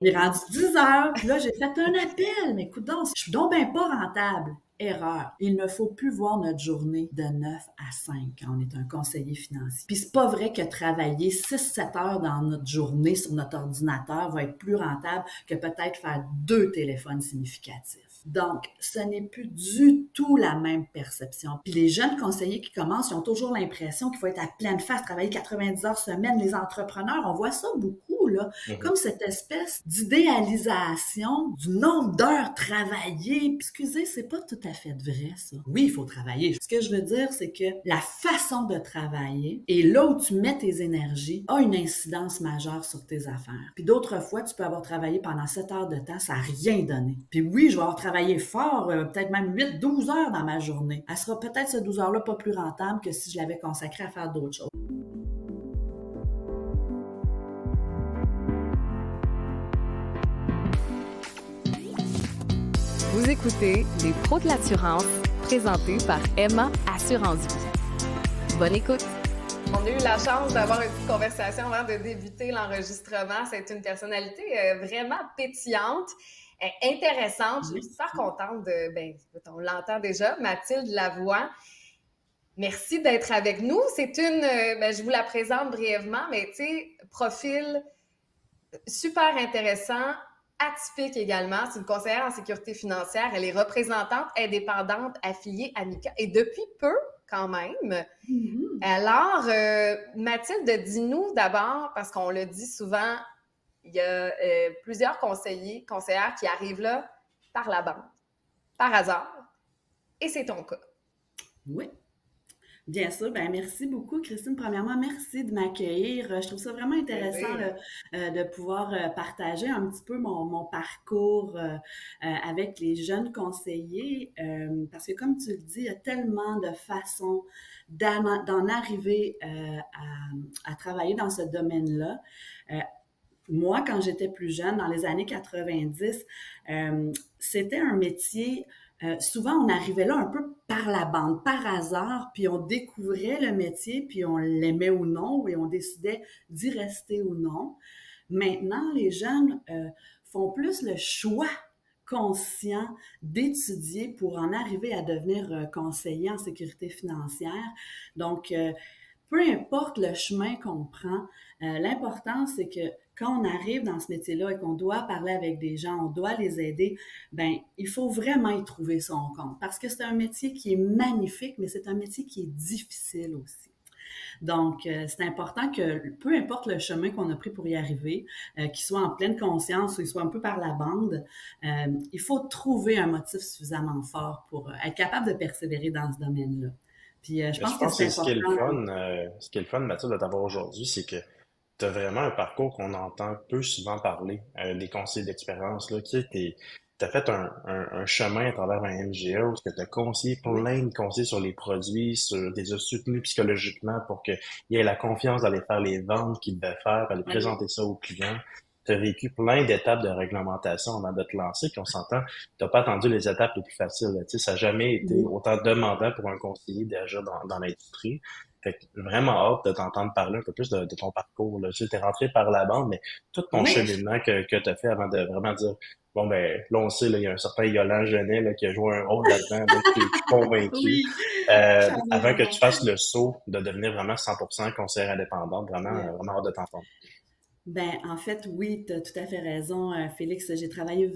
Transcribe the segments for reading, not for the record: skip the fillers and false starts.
Il est rendu 10 heures, puis là, j'ai fait un appel. Mais écoute donc, je suis donc bien pas rentable. Erreur. Il ne faut plus voir notre journée de 9 à 5 quand on est un conseiller financier. Puis c'est pas vrai que travailler 6-7 heures dans notre journée sur notre ordinateur va être plus rentable que peut-être faire 2 téléphones significatifs. Donc, ce n'est plus du tout la même perception. Puis les jeunes conseillers qui commencent, ils ont toujours l'impression qu'il faut être à pleine face, travailler 90 heures semaine. Les entrepreneurs, on voit ça beaucoup, là, Mhm. comme cette espèce d'idéalisation du nombre d'heures travaillées. Excusez, c'est pas tout à fait vrai, ça. Oui, il faut travailler. Ce que je veux dire, c'est que la façon de travailler et là où tu mets tes énergies a une incidence majeure sur tes affaires. Puis d'autres fois, tu peux avoir travaillé pendant 7 heures de temps, ça n'a rien donné. Puis oui, je vais avoir travaillé fort, peut-être même 8-12 heures dans ma journée. Elle sera peut-être ces 12 heures-là pas plus rentable que si je l'avais consacrée à faire d'autres choses. Vous écoutez Les Pros de l'assurance, présentés par Emma Assurance Vie. Bonne écoute! On a eu la chance d'avoir une petite conversation avant de débuter l'enregistrement. C'est une personnalité vraiment pétillante, intéressante. Je suis super contente de, on l'entend déjà, Mathilde Lavoie. Merci d'être avec nous. C'est je vous la présente brièvement, mais tu sais, profil super intéressant, atypique également. C'est une conseillère en sécurité financière. Elle est représentante indépendante affiliée à MICA et depuis peu, quand même. Mm-hmm. Alors, Mathilde, dis-nous d'abord, parce qu'on le dit souvent, il y a plusieurs conseillères qui arrivent là par la bande, par hasard. Et c'est ton cas. Oui. Bien sûr, ben merci beaucoup, Christine. Premièrement, merci de m'accueillir. Je trouve ça vraiment intéressant de pouvoir partager un petit peu mon parcours avec les jeunes conseillers, parce que comme tu le dis, il y a tellement de façons d'en arriver à travailler dans ce domaine-là. Moi, quand j'étais plus jeune, dans les années 90, c'était un métier. Souvent, on arrivait là un peu par la bande, par hasard, puis on découvrait le métier, puis on l'aimait ou non, et on décidait d'y rester ou non. Maintenant, les jeunes font plus le choix conscient d'étudier pour en arriver à devenir conseiller en sécurité financière. Donc, peu importe le chemin qu'on prend, l'important, c'est que quand on arrive dans ce métier-là et qu'on doit parler avec des gens, on doit les aider, ben il faut vraiment y trouver son compte parce que c'est un métier qui est magnifique, mais c'est un métier qui est difficile aussi. Donc, c'est important que, peu importe le chemin qu'on a pris pour y arriver, qu'il soit en pleine conscience ou qu'il soit un peu par la bande, il faut trouver un motif suffisamment fort pour être capable de persévérer dans ce domaine-là. Puis, je pense que Que c'est ce qui est le important. fun, Mathieu, de t'avoir aujourd'hui, c'est que tu as vraiment un parcours qu'on entend peu souvent parler, des conseils d'expérience, là. Tu sais, t'as fait un chemin à travers un MGA où tu as conseillé Oui. plein de conseils sur les produits, des as soutenus psychologiquement pour qu'il y ait la confiance d'aller faire les ventes qu'il devait faire, d'aller Oui. présenter ça aux clients. Tu as vécu plein d'étapes de réglementation avant de te lancer, puis on s'entend, t'as pas attendu les étapes les plus faciles, là. Tu sais, ça n'a jamais été Mhm. autant demandant pour un conseiller déjà dans l'industrie. Fait que vraiment hâte de t'entendre parler un peu plus de ton parcours, là. Tu sais, t'es rentré par la bande, mais tout ton Oui. cheminement que tu as fait avant de vraiment dire, bon, ben, là, on sait, là, il y a un certain Yolande Genet, là, qui a joué un rôle là-dedans, là, je suis convaincu. Oui. Charles Avant que tu Laurent. fasses le saut de devenir vraiment 100% conseillère indépendante, Oui. vraiment hâte de t'entendre. Ben, en fait, oui, tu as tout à fait raison, Félix. J'ai travaillé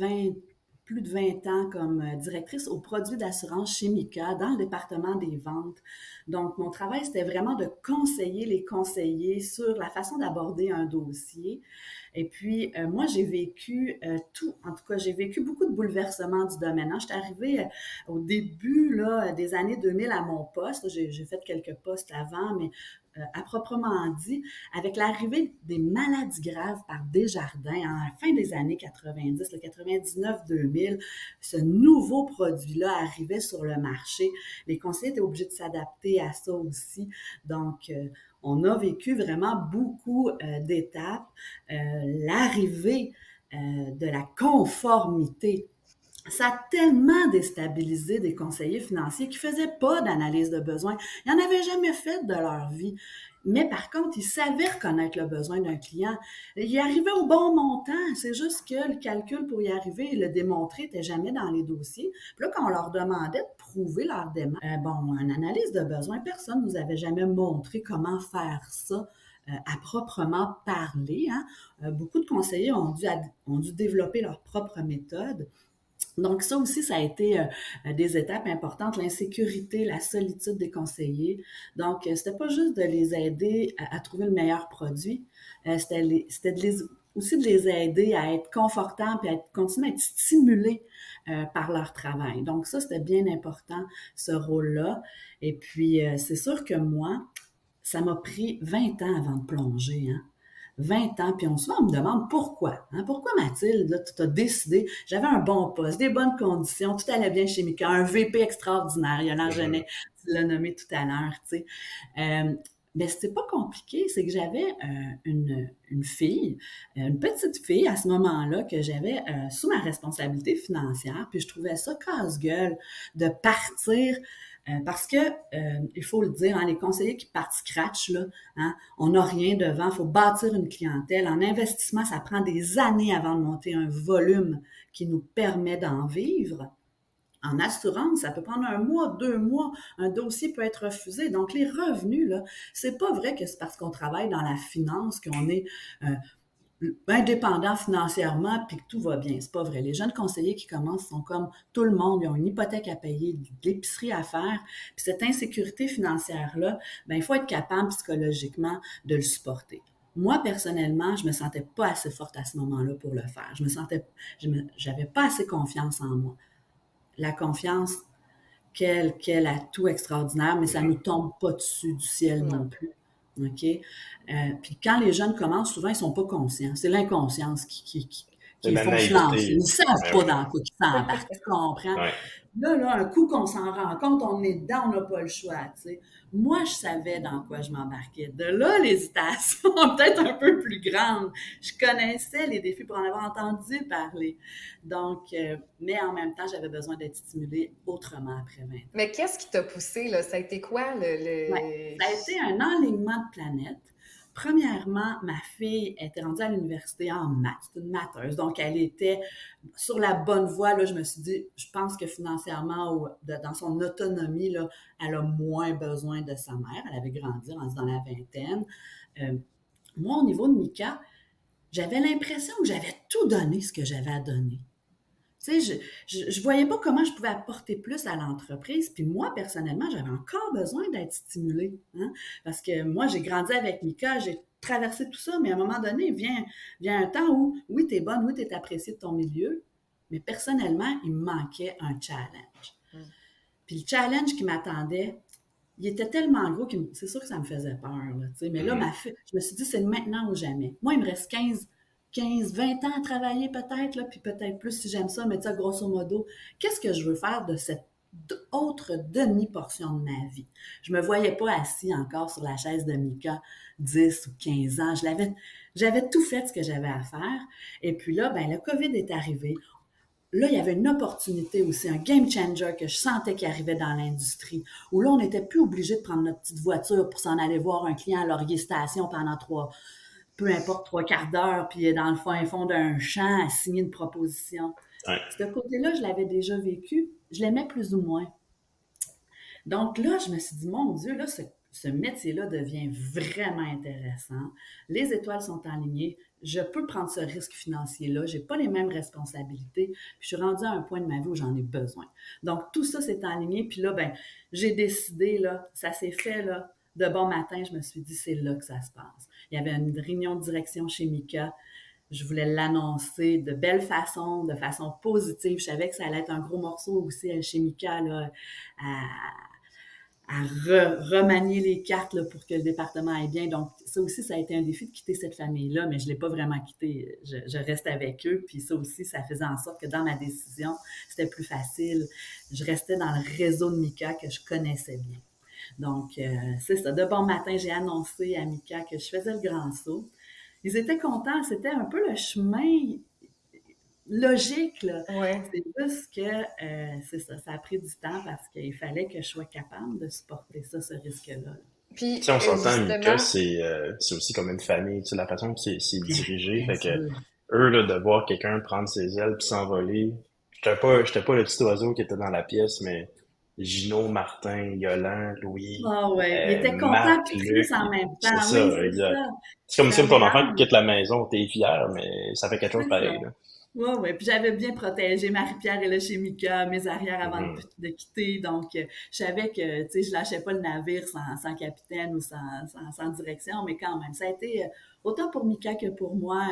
plus de 20 ans comme directrice aux produits d'assurance chez MICA dans le département des ventes. Donc, mon travail, c'était vraiment de conseiller les conseillers sur la façon d'aborder un dossier. Et puis, moi, j'ai vécu en tout cas, j'ai vécu beaucoup de bouleversements du domaine. Hein. J'étais arrivée au début là, des années 2000 à mon poste. J'ai fait quelques postes avant, mais à proprement dit, avec l'arrivée des maladies graves par Desjardins à la fin des années 90, le 99-2000, ce nouveau produit-là arrivait sur le marché. Les conseillers étaient obligés de s'adapter à ça aussi. Donc, on a vécu vraiment beaucoup d'étapes. L'arrivée de la conformité, ça a tellement déstabilisé des conseillers financiers qui ne faisaient pas d'analyse de besoin. Ils n'en avaient jamais fait de leur vie. Mais par contre, il savait reconnaître le besoin d'un client. Il arrivait au bon montant. C'est juste que le calcul pour y arriver et le démontrer n'était jamais dans les dossiers. Puis là, quand on leur demandait de prouver leur démarche, en analyse de besoin, personne ne nous avait jamais montré comment faire ça à proprement parler. Hein. Beaucoup de conseillers ont dû développer leur propre méthode. Donc ça aussi, ça a été des étapes importantes, l'insécurité, la solitude des conseillers. Donc, c'était pas juste de les aider à trouver le meilleur produit, c'était aussi de les aider à être confortables et à continuer à être stimulés par leur travail. Donc ça, c'était bien important, ce rôle-là. Et puis, c'est sûr que moi, ça m'a pris 20 ans avant de plonger, hein. 20 ans, puis souvent on me demande pourquoi. Hein? Pourquoi Mathilde, là, tu as décidé, j'avais un bon poste, des bonnes conditions, tout allait bien chez Mika, un VP extraordinaire, Yolande Genet, tu l'as nommé tout à l'heure, tu sais. Mais c'était pas compliqué, c'est que j'avais une fille, une petite fille à ce moment-là que j'avais sous ma responsabilité financière, puis je trouvais ça casse-gueule de partir parce que, il faut le dire, hein, les conseillers qui partent scratch, là, hein, on n'a rien devant, il faut bâtir une clientèle. En investissement, ça prend des années avant de monter un volume qui nous permet d'en vivre. En assurance, ça peut prendre 1 mois, 2 mois, un dossier peut être refusé. Donc, les revenus, là, c'est pas vrai que c'est parce qu'on travaille dans la finance qu'on est indépendant financièrement puis que tout va bien. C'est pas vrai. Les jeunes conseillers qui commencent sont comme tout le monde. Ils ont une hypothèque à payer, de l'épicerie à faire. Puis cette insécurité financière-là, il faut être capable psychologiquement de le supporter. Moi, personnellement, je me sentais pas assez forte à ce moment-là pour le faire. J'avais pas assez confiance en moi. La confiance, quel atout extraordinaire, mais ça ne nous tombe pas dessus du ciel non plus. OK? Puis quand les jeunes commencent, souvent, ils ne sont pas conscients. C'est l'inconscience qui les font se lancer. Ils ne savent pas dans quoi ils s'embarquent. Tu comprends? Ouais. Là, un coup qu'on s'en rend compte, on est dedans, on n'a pas le choix. Tu sais. Moi, je savais dans quoi je m'embarquais. De là, l'hésitation peut-être un peu plus grande. Je connaissais les défis pour en avoir entendu parler. Donc, mais en même temps, j'avais besoin d'être stimulée autrement après 20 ans. Mais qu'est-ce qui t'a poussé, là? Ça a été quoi, Ouais, ça a été un enlignement de planètes. Premièrement, ma fille était rendue à l'université en maths, c'est une matheuse, donc elle était sur la bonne voie. Là, je me suis dit, je pense que financièrement, ou dans son autonomie, là, elle a moins besoin de sa mère. Elle avait grandi, rendue dans la vingtaine. Moi, au niveau de Mika, j'avais l'impression que j'avais tout donné ce que j'avais à donner. Tu sais, je voyais pas comment je pouvais apporter plus à l'entreprise. Puis moi, personnellement, j'avais encore besoin d'être stimulée. Hein? Parce que moi, j'ai grandi avec Mika, j'ai traversé tout ça, mais à un moment donné, vient un temps où, oui, t'es bonne, oui, t'es appréciée de ton milieu, mais personnellement, il me manquait un challenge. Puis le challenge qui m'attendait, il était tellement gros que c'est sûr que ça me faisait peur. Là, mais là, je me suis dit, c'est maintenant ou jamais. Moi, il me reste 15, 20 ans à travailler peut-être, là, puis peut-être plus si j'aime ça, mais tu sais, grosso modo, qu'est-ce que je veux faire de cette autre demi-portion de ma vie? Je me voyais pas assis encore sur la chaise de Mika 10 ou 15 ans. J'avais tout fait ce que j'avais à faire. Et puis là, le COVID est arrivé. Là, il y avait une opportunité aussi, un game changer que je sentais qui arrivait dans l'industrie, où là, on n'était plus obligé de prendre notre petite voiture pour s'en aller voir un client à Laurier Station pendant peu importe, 3/4 d'heure, puis dans le fond d'un champ à signer une proposition. Ouais. Ce côté-là, je l'avais déjà vécu, je l'aimais plus ou moins. Donc là, je me suis dit, mon Dieu, là, ce métier-là devient vraiment intéressant. Les étoiles sont alignées. Je peux prendre ce risque financier-là. Je n'ai pas les mêmes responsabilités. Puis je suis rendue à un point de ma vie où j'en ai besoin. Donc, tout ça s'est aligné. Puis là, j'ai décidé, là, ça s'est fait, là, de bon matin. Je me suis dit, c'est là que ça se passe. Il y avait une réunion de direction chez Mika. Je voulais l'annoncer de belle façon, de façon positive. Je savais que ça allait être un gros morceau aussi chez Mika, là, à remanier les cartes là, pour que le département aille bien. Donc, ça aussi, ça a été un défi de quitter cette famille-là, mais je ne l'ai pas vraiment quitté. Je reste avec eux. Puis ça aussi, ça faisait en sorte que dans ma décision, c'était plus facile. Je restais dans le réseau de Mika que je connaissais bien. Donc, c'est ça. De bon matin, j'ai annoncé à Mika que je faisais le grand saut. Ils étaient contents. C'était un peu le chemin logique, là. Ouais. C'est juste que, c'est ça a pris du temps parce qu'il fallait que je sois capable de supporter ça, ce risque-là. Puis, Si on s'entend, Mika, justement, c'est aussi comme une famille, tu sais, la façon que c'est Bien, dirigé. bien Fait que sûr. eux, là, de voir quelqu'un prendre ses ailes puis s'envoler, j'étais pas le petit oiseau qui était dans la pièce, mais Gino, Martin, Yolan, Louis, Ah ouais, il était content Marc, puis Luc, triste en même c'est temps. Oui, ça, c'est exact. ça. C'est comme C'est si un ton enfant mélange. quitte la maison, t'es fier, mais ça fait quelque chose C'est ça. pareil, là. Oui, oui. Puis j'avais bien protégé Marie-Pierre et là chez Mika, mes arrières avant Mhm. de quitter. Donc, je savais que, tu sais, je lâchais pas le navire sans capitaine ou sans direction, mais quand même, ça a été, autant pour Mika que pour moi,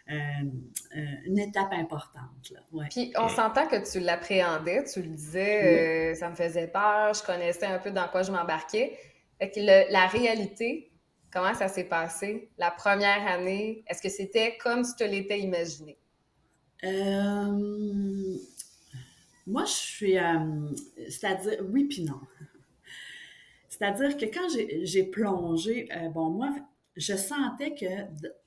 une étape importante, là. Ouais. puis on s'entend que tu l'appréhendais, tu le Oui. disais, ça me faisait peur, je connaissais un peu dans quoi je m'embarquais. Fait que la réalité, comment ça s'est passé? La première année, est-ce que c'était comme tu te l'étais imaginé? Euh, moi, je suis, c'est-à-dire, oui puis non. C'est-à-dire que quand j'ai plongé, bon, moi, je sentais que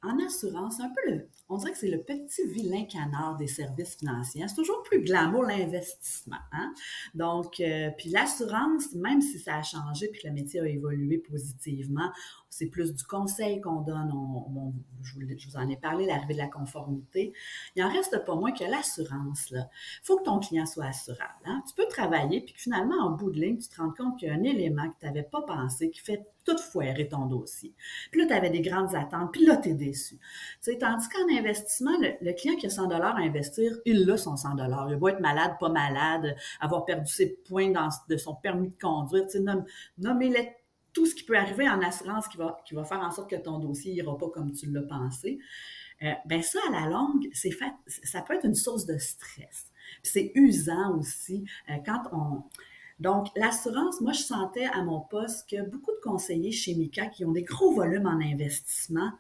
en assurance, c'est un peu on dirait que c'est le petit vilain canard des services financiers. C'est toujours plus glamour l'investissement, hein? Donc, puis l'assurance, même si ça a changé puis que le métier a évolué positivement, c'est plus du conseil qu'on donne. Je vous en ai parlé, l'arrivée de la conformité. Il en reste pas moins que l'assurance, là. Il faut que ton client soit assurable, hein? Tu peux travailler puis que finalement, en bout de ligne, tu te rends compte qu'il y a un élément que tu n'avais pas pensé qui fait tout foirer ton dossier. Puis là, tu avais des grandes attentes, puis là, tu es déçu. Tu sais, tandis qu'en investissement, le client qui a 100 à investir, il a son 100 Il va être malade, pas malade, avoir perdu ses points de son permis de conduire. Tu sais, nommez-les tout ce qui peut arriver en assurance qui va faire en sorte que ton dossier n'ira pas comme tu l'as pensé. Ben ça, à la longue, ça peut être une source de stress. Puis c'est usant aussi quand on... Donc, l'assurance, moi, je sentais à mon poste que beaucoup de conseillers chez Mika qui ont des gros volumes en investissement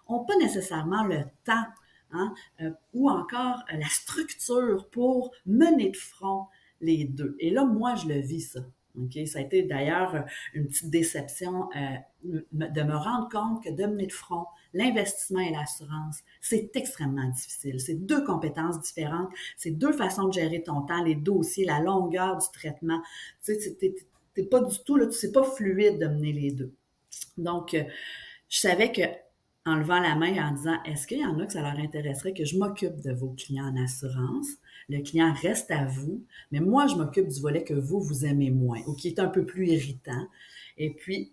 n'ont pas nécessairement le temps, hein, ou encore la structure pour mener de front les deux. Et là, moi, je le vis, ça. Okay? Ça a été d'ailleurs une petite déception de me rendre compte que de mener de front l'investissement et l'assurance, c'est extrêmement difficile. C'est deux compétences différentes, c'est deux façons de gérer ton temps, les dossiers, la longueur du traitement. Tu sais, t'es pas du tout, là, c'est pas fluide de mener les deux. Donc, je savais que en levant la main et en disant, est-ce qu'il y en a que ça leur intéresserait que je m'occupe de vos clients en assurance? Le client reste à vous, mais moi, je m'occupe du volet que vous aimez moins ou qui est un peu plus irritant. Et puis,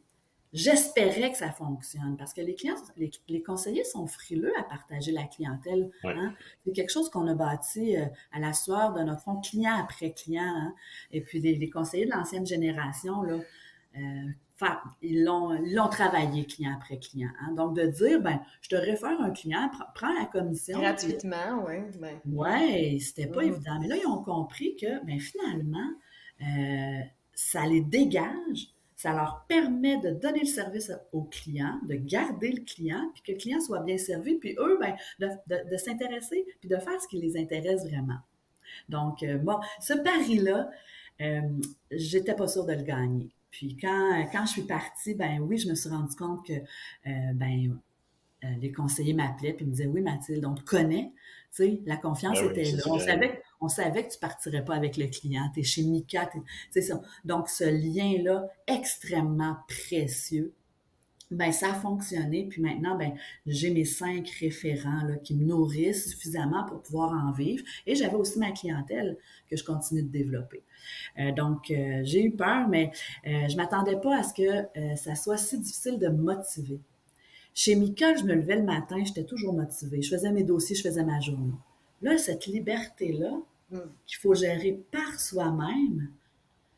j'espérais que ça fonctionne parce que les clients, les conseillers sont frileux à partager la clientèle. Ouais. Hein? C'est quelque chose qu'on a bâti à la sueur de notre fond, client après client. Hein? Et puis, les conseillers de l'ancienne génération, là, ils l'ont travaillé client après client. Hein? Donc, de dire, ben, je te réfère un client, prends la commission. Puis, Gratuitement, oui. Ben, ouais, c'était pas évident. Mais là, ils ont compris que, ben, finalement, ça les dégage, ça leur permet de donner le service au client, de garder le client, puis que le client soit bien servi, puis eux, ben, de s'intéresser, puis de faire ce qui les intéresse vraiment. Donc, bon, ce pari-là, euh, j'étais pas sûre de le gagner. Puis quand je suis partie, ben oui, je me suis rendu compte que les conseillers m'appelaient puis me disaient oui, Mathilde, on te connaît. Tu sais, la confiance Ah oui, était c'est là. ça qui arrive. On savait que tu partirais pas avec le client. Tu es chez Mika. C'est ça. Donc, ce lien-là, extrêmement précieux, ben ça a fonctionné. Puis maintenant, ben j'ai mes 5 référents là, qui me nourrissent suffisamment pour pouvoir en vivre. Et j'avais aussi ma clientèle que je continue de développer. Donc, j'ai eu peur, mais je m'attendais pas à ce que ça soit si difficile de me motiver. Chez Mika, je me levais le matin, j'étais toujours motivée. Je faisais mes dossiers, je faisais ma journée. Là, cette liberté-là, hmm. qu'il faut gérer par soi-même,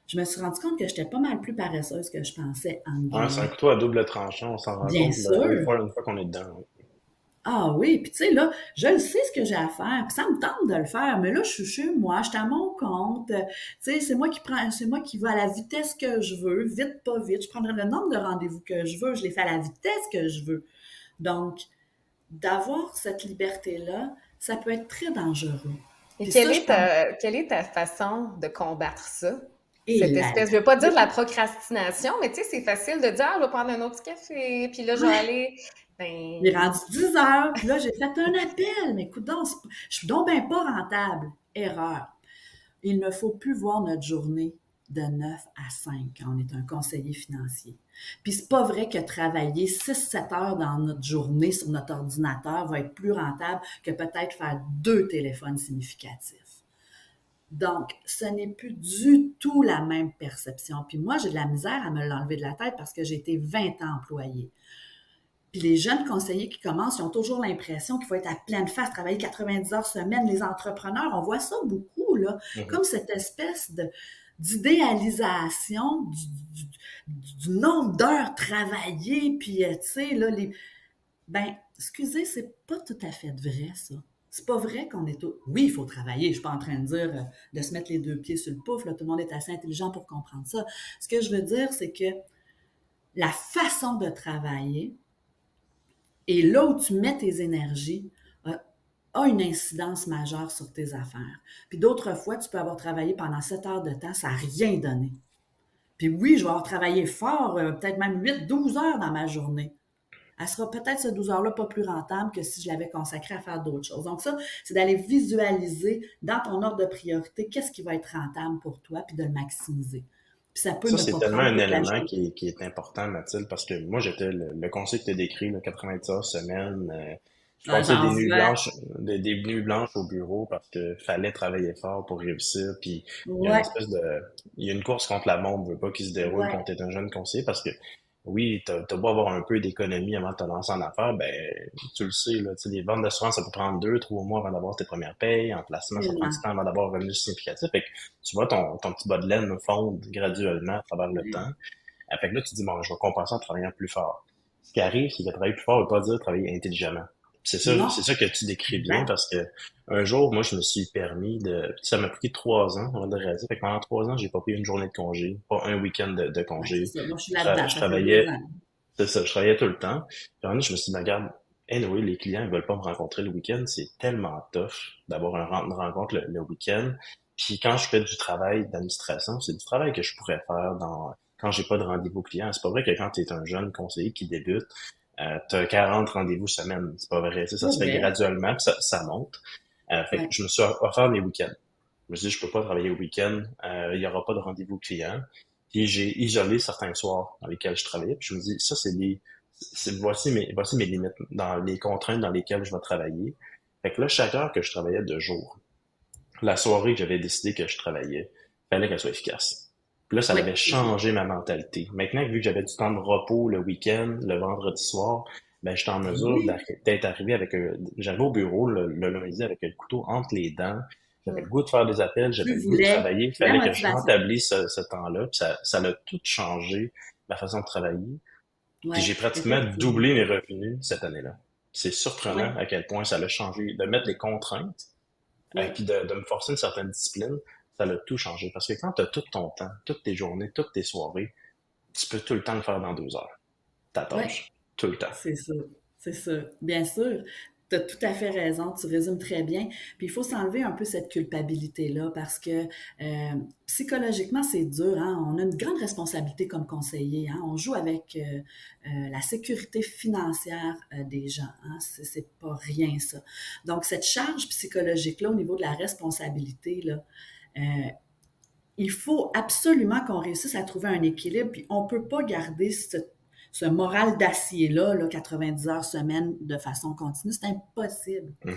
je me suis rendu compte que j'étais pas mal plus paresseuse que je pensais, en Ouais, c'est un guillemets. couteau à double tranchant, on s'en rend Bien compte là, sûr. une fois qu'on est dedans. Ah oui, puis tu sais, là, je le sais ce que j'ai à faire, puis ça me tente de le faire, mais là, je suis chez moi, je suis à mon compte, tu sais, c'est moi qui vais à la vitesse que je veux, vite, pas vite, je prendrai le nombre de rendez-vous que je veux, je les fais à la vitesse que je veux. Donc, d'avoir cette liberté-là, ça peut être très dangereux. Et Puis ça, je pense, quelle est ta façon de combattre ça? et Cette là, espèce, je veux pas dire de la procrastination, mais tu sais, c'est facile de dire, ah, je vais prendre un autre petit café, puis là, je vais ouais, aller. il est Ben, rendu 10 heures, puis là, j'ai fait un appel, mais écoute donc, je suis donc bien pas rentable. Erreur. Il ne faut plus voir notre journée de 9 à 5 quand on est un conseiller financier. Puis c'est pas vrai que travailler 6-7 heures dans notre journée sur notre ordinateur va être plus rentable que peut-être faire 2 téléphones significatifs. Donc, ce n'est plus du tout la même perception. Puis moi, j'ai de la misère à me l'enlever de la tête parce que j'ai été 20 ans employée. Puis les jeunes conseillers qui commencent, ils ont toujours l'impression qu'il faut être à pleine face, travailler 90 heures semaine. Les entrepreneurs, on voit ça beaucoup, là, comme cette espèce d'idéalisation du nombre d'heures travaillées. Puis, tu sais, là, excusez, c'est pas tout à fait vrai, ça. C'est pas vrai qu'on est tout... Oui, il faut travailler. Je suis pas en train de dire de se mettre les 2 pieds sur le pouf. Là, tout le monde est assez intelligent pour comprendre ça. Ce que je veux dire, c'est que la façon de travailler et là où tu mets tes énergies a une incidence majeure sur tes affaires. Puis d'autres fois, tu peux avoir travaillé pendant 7 heures de temps, ça n'a rien donné. Puis oui, je vais avoir travaillé fort, peut-être même 8-12 heures dans ma journée. Elle sera peut-être ces 12 heures-là pas plus rentable que si je l'avais consacrée à faire d'autres choses. Donc ça, c'est d'aller visualiser dans ton ordre de priorité qu'est-ce qui va être rentable pour toi, puis de le maximiser. Puis ça peut Ça, ne c'est pas tellement prendre un toute la élément journée. qui est important, Mathilde, parce que moi, j'étais le conseil que tu as décrit, là, 90 heures semaine. Je Ah, passais j'en vois. des nuits blanches au bureau parce que fallait travailler fort pour réussir. Puis il y a une Ouais, espèce de, il y a une course contre la montre, veut pas, qui se déroule ouais, quand t'es un jeune conseiller parce que oui, t'as beau avoir un peu d'économie avant de te lancer en affaires, ben tu le sais, là, tu sais, les ventes d'assurance, ça peut prendre 2, 3 mois avant d'avoir tes premières payes, en placement, ça prend du tellement. temps avant d'avoir un revenu significatif. Fait que tu vois ton petit bas de laine fondre graduellement à travers le temps. Fait que là, tu te dis, bon, je vais compenser en travaillant plus fort. Ce qui arrive, c'est que travailler plus fort ne veut pas dire travailler intelligemment. C'est Non, ça que tu décris bien exact. parce que un jour, moi, je me suis permis de, ça m'a pris 3 ans avant de réaliser. Fait que pendant 3 ans, j'ai pas pris une journée de congé, pas un week-end de Ouais, c'est congé. ça. Moi, je suis là-dedans. Je Ça fait 2 travaillais, ans. c'est ça, je travaillais tout le temps. Puis à un moment donné, je me suis dit, ben, regarde, anyway, les clients, ils veulent pas me rencontrer le week-end. C'est tellement tough d'avoir une rencontre le week-end. Puis quand je fais du travail d'administration, c'est du travail que je pourrais faire quand j'ai pas de rendez-vous client. C'est pas vrai que quand tu es un jeune conseiller qui débute, t'as 40 rendez-vous semaine. C'est pas vrai. Tu sais, ça Pour se fait vrai. graduellement, puis ça monte. Fait que Ouais. je me suis offert mes week-ends. Je me suis dit, je peux pas travailler au week-end. Il y aura pas de rendez-vous client. Puis j'ai isolé certains soirs dans lesquels je travaillais. Puis je me dis, ça, voici mes limites, dans les contraintes dans lesquelles je vais travailler. Fait que là, chaque heure que je travaillais de jour, la soirée que j'avais décidé que je travaillais, fallait qu'elle soit efficace. Puis là, ça Oui, avait c'est ça. changé ma mentalité. Maintenant, vu que j'avais du temps de repos le week-end, le vendredi soir, ben, j'étais en Ben mesure oui. d'être arrivé j'arrivais au bureau le lundi avec le couteau entre les dents. J'avais le goût de faire des appels, j'avais Tu le goût de voulais travailler. Il la fallait que je motivation. rentabilise ce temps-là. Puis ça a tout changé, ma façon de travailler. Oui, Puis j'ai pratiquement effectivement. doublé mes revenus cette année-là. C'est Oui, surprenant à quel point ça l'a changé. De mettre des contraintes oui. puis de me forcer une certaine discipline, ça l'a tout changé. Parce que quand tu as tout ton temps, toutes tes journées, toutes tes soirées, tu peux tout le temps le faire dans 2 heures. Ta Oui, tâche. Tout le temps. c'est ça. C'est ça. Bien sûr. Tu as tout à fait raison, tu résumes très bien. Puis il faut s'enlever un peu cette culpabilité-là parce que psychologiquement, c'est dur. Hein? On a une grande responsabilité comme conseiller. Hein? On joue avec la sécurité financière des gens. Hein? C'est pas rien, ça. Donc, cette charge psychologique-là au niveau de la responsabilité, là, euh, il faut absolument qu'on réussisse à trouver un équilibre, puis on ne peut pas garder ce moral d'acier-là, là, 90 heures semaine de façon continue. C'est impossible. Mhm.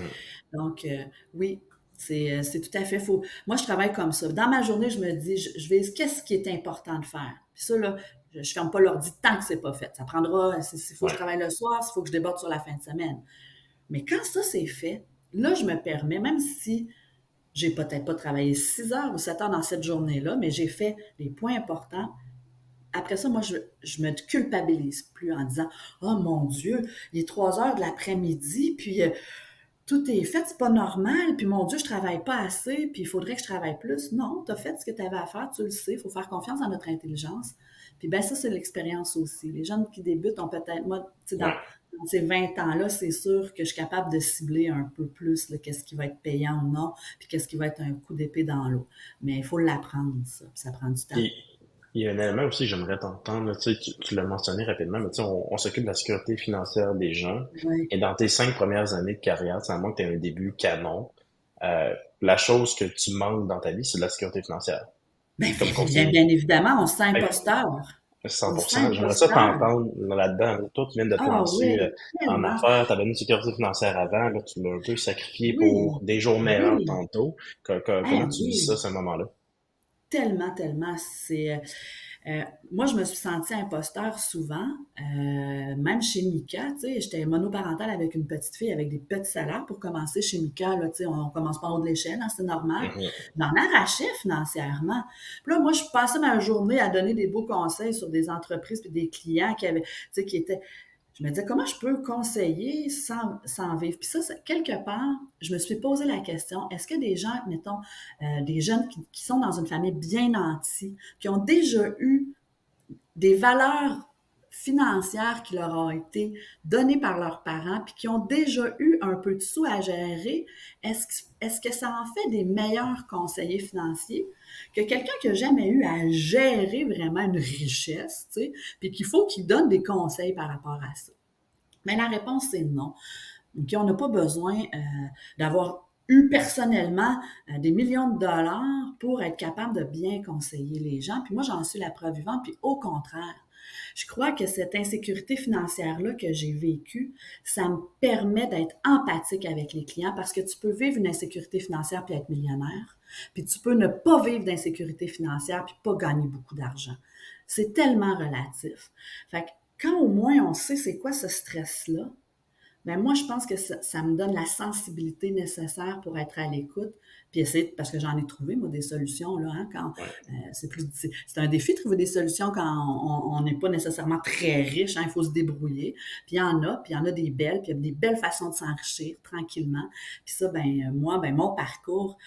Donc, oui, c'est tout à fait faux. Moi, je travaille comme ça. Dans ma journée, je me dis, je vais, qu'est-ce qui est important de faire? Puis ça, là, je ne ferme pas l'ordi tant que c'est pas fait. Ça prendra, s'il faut que je Ouais. travaille le soir, s'il faut que je déborde sur la fin de semaine. Mais quand ça, c'est fait, là, je me permets, même si j'ai peut-être pas travaillé 6 heures ou 7 heures dans cette journée-là, mais j'ai fait les points importants. Après ça, moi, je me culpabilise plus en disant, oh mon Dieu, il est 3 heures de l'après-midi, puis tout est fait, c'est pas normal, puis mon Dieu, je travaille pas assez, puis il faudrait que je travaille plus. Non, tu as fait ce que tu avais à faire, tu le sais, il faut faire confiance dans notre intelligence. Puis ben ça, c'est l'expérience aussi. Les jeunes qui débutent ont peut-être, moi, tu sais, Ouais. dans ces 20 ans-là, c'est sûr que je suis capable de cibler un peu plus là, qu'est-ce qui va être payant ou non, puis qu'est-ce qui va être un coup d'épée dans l'eau. Mais il faut l'apprendre, ça, puis ça prend du temps. Puis, il y a un élément aussi que j'aimerais t'entendre. Là. Tu sais, tu l'as mentionné rapidement, mais tu sais, on s'occupe de la sécurité financière des gens. Oui, Et dans tes 5 premières années de carrière, c'est à moins que tu aies un début canon, la chose que tu manques dans ta vie, c'est de la sécurité financière. comme Bien, conseiller. bien évidemment, on se sent Fait que imposteur. On se sent 100%. J'aimerais ça imposteur. t'entendre là-dedans. Toi, tu viens de te Ah lancer oui, en tellement. affaires, tu avais une sécurité financière avant, là, tu l'as un peu sacrifié pour Oui, des jours meilleurs oui. tantôt. Eh Comment tu vis ça, oui, ce moment-là? tellement, tellement. Euh, Moi, je me suis sentie imposteur souvent, même chez Mika. Tu sais, j'étais monoparentale avec une petite fille avec des petits salaires pour commencer chez Mika. Là, tu sais, on commence par haut de l'échelle, hein, c'est normal. Mhm. J'en arrachais financièrement. Puis là, moi, je passais ma journée à donner des beaux conseils sur des entreprises puis des clients qui avaient, tu sais, qui étaient je me disais, comment je peux conseiller sans vivre? Puis ça, quelque part, je me suis posé la question, est-ce que des gens, mettons, des jeunes qui sont dans une famille bien nantie, qui ont déjà eu des valeurs financières qui leur ont été données par leurs parents, puis qui ont déjà eu un peu de sous à gérer, est-ce que ça en fait des meilleurs conseillers financiers que quelqu'un qui n'a jamais eu à gérer vraiment une richesse, tu sais, puis qu'il faut qu'il donne des conseils par rapport à ça? Mais la réponse, c'est non. OK, on n'a pas besoin d'avoir eu personnellement des millions de dollars pour être capable de bien conseiller les gens. Puis moi, j'en suis la preuve vivante. Puis au contraire, je crois que cette insécurité financière-là que j'ai vécue, ça me permet d'être empathique avec les clients parce que tu peux vivre une insécurité financière puis être millionnaire. Puis tu peux ne pas vivre d'insécurité financière puis pas gagner beaucoup d'argent. C'est tellement relatif. Fait que quand au moins on sait c'est quoi ce stress-là, ben moi, je pense que ça me donne la sensibilité nécessaire pour être à l'écoute, puis essayer, parce que j'en ai trouvé, moi, des solutions, là, hein, quand Ouais. c'est un défi de trouver des solutions quand on n'est pas nécessairement très riche, hein, il faut se débrouiller. Puis il y en a des belles, puis il y a des belles façons de s'enrichir tranquillement. Puis ça, ben moi, ben mon parcours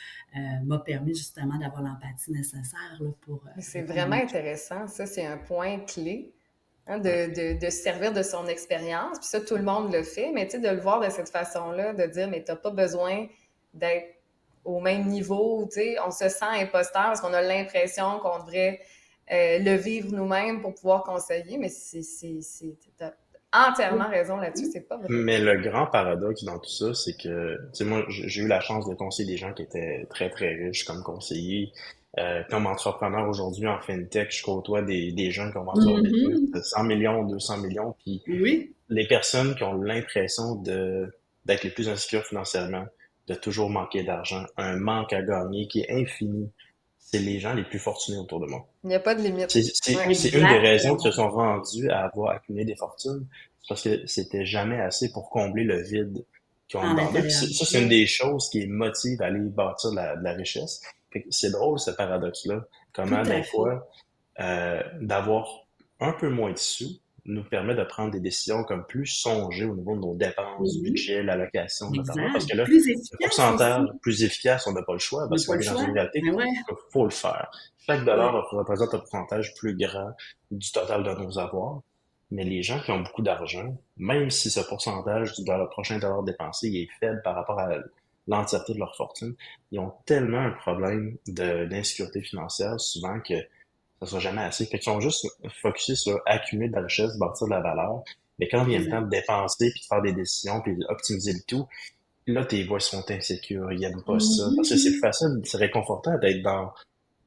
m'a permis justement d'avoir l'empathie nécessaire là, pour C'est répondre vraiment aux gens. intéressant. Ça, c'est un point clé, hein, Ouais. de se servir de son expérience. Puis ça, tout le monde le fait, mais tu sais, de le voir de cette façon-là, de dire, mais t'as pas besoin d'être au même niveau, tu sais, on se sent imposteur parce qu'on a l'impression qu'on devrait le vivre nous-mêmes pour pouvoir conseiller, mais t'as entièrement raison là-dessus, c'est pas vrai. Mais le grand paradoxe dans tout ça, c'est que, tu sais, moi, j'ai eu la chance de conseiller des gens qui étaient très, très riches comme conseillers. Comme entrepreneur aujourd'hui en FinTech, je côtoie des jeunes qui ont vendu leur business Mhm. de 100 millions, 200 millions, puis Oui, les personnes qui ont l'impression d'être les plus insécures financièrement, de toujours manquer d'argent, un manque à gagner qui est infini, c'est les gens les plus fortunés autour de moi. Il n'y a pas de limite. Ouais. C'est une des raisons exactement. qu'ils se sont rendus à avoir accumulé des fortunes. C'est parce que c'était jamais assez pour combler le vide qu'ils ont En dedans d'eux. Puis l'intérieur. ça, c'est une Oui, des choses qui les motive à aller bâtir de la richesse. Fait que c'est drôle, ce paradoxe-là. tout Comment, à des fait. fois, d'avoir un peu moins de sous nous permet de prendre des décisions comme plus songées au niveau de nos dépenses, Mhm. budget, l'allocation, notamment. Parce Exact. que là, Plus le efficace pourcentage aussi. plus efficace, on n'a pas le choix On n'a parce pas qu'on le est dans choix. une réalité Ben ouais, qu'il faut le faire. Chaque dollar ouais. représente un pourcentage plus grand du total de nos avoirs. Mais les gens qui ont beaucoup d'argent, même si ce pourcentage du prochain dollar dépensé est faible par rapport à l'entièreté de leur fortune, ils ont tellement un problème d'insécurité financière souvent que ça sera jamais assez. Fait qu'ils sont juste focusés sur accumuler de la richesse, bâtir de la valeur. Mais quand vient le temps Exact. de dépenser, puis de faire des décisions, puis d'optimiser le tout, là, tes voix sont insécures, ils aiment pas ça. Parce que c'est plus Mhm. facile, c'est réconfortant d'être dans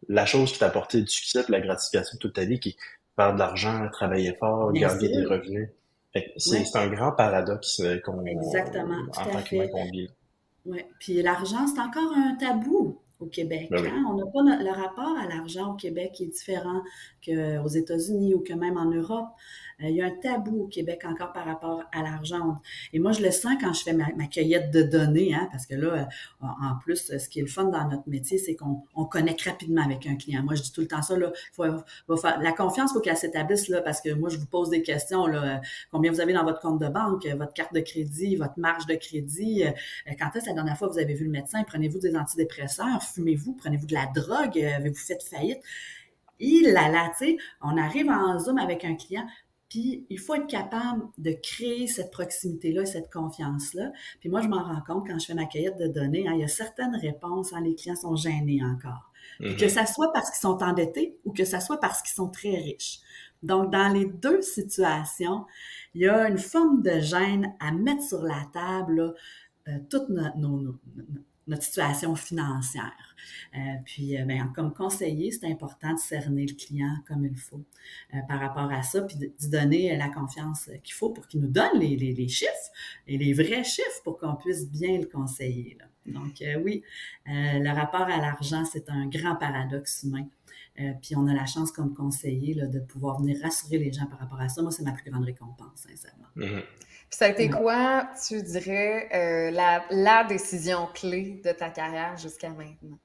la chose qui t'a apporté du succès, puis la gratification toute ta vie, qui faire de l'argent, travailler fort, Bien gagner des sûr. revenus. Fait que Oui, c'est un grand paradoxe exactement. en Tout à tant qu'humain fait. qu'on vit. Ouais. Puis l'argent, c'est encore un tabou au Ben Québec, oui. hein? On n'a pas le rapport à l'argent au Québec qui est différent qu'aux États-Unis ou que même en Europe. Il y a un tabou au Québec encore par rapport à l'argent. Et moi, je le sens quand je fais ma cueillette de données, hein, parce que là, en plus, ce qui est le fun dans notre métier, c'est qu'on connecte rapidement avec un client. Moi, je dis tout le temps ça, là, la confiance, il faut qu'elle s'établisse, là, parce que moi, je vous pose des questions, là, combien vous avez dans votre compte de banque, votre carte de crédit, votre marge de crédit, quand est-ce la dernière fois que vous avez vu le médecin? Prenez-vous des antidépresseurs? Fumez-vous? Prenez-vous de la drogue? Avez-vous fait faillite? Il là là, tu sais, on arrive en Zoom avec un client, puis il faut être capable de créer cette proximité-là, cette confiance-là. Puis moi, je m'en rends compte quand je fais ma cueillette de données, hein, il y a certaines réponses, hein, les clients sont gênés encore. Puis que Mhm. ça soit parce qu'ils sont endettés ou que ça soit parce qu'ils sont très riches. Donc, dans les deux situations, il y a une forme de gêne à mettre sur la table, là, toutes notre situation financière. Puis, ben, comme conseiller, c'est important de cerner le client comme il faut par rapport à ça, puis de donner la confiance qu'il faut pour qu'il nous donne les chiffres et les vrais chiffres pour qu'on puisse bien le conseiller, là. Donc, oui, le rapport à l'argent, c'est un grand paradoxe humain. Puis on a la chance comme conseiller là, de pouvoir venir rassurer les gens par rapport à ça. Moi, c'est ma plus grande récompense, sincèrement. Mhm. Puis ça a été Ouais. quoi, tu dirais, la décision clé de ta carrière jusqu'à maintenant?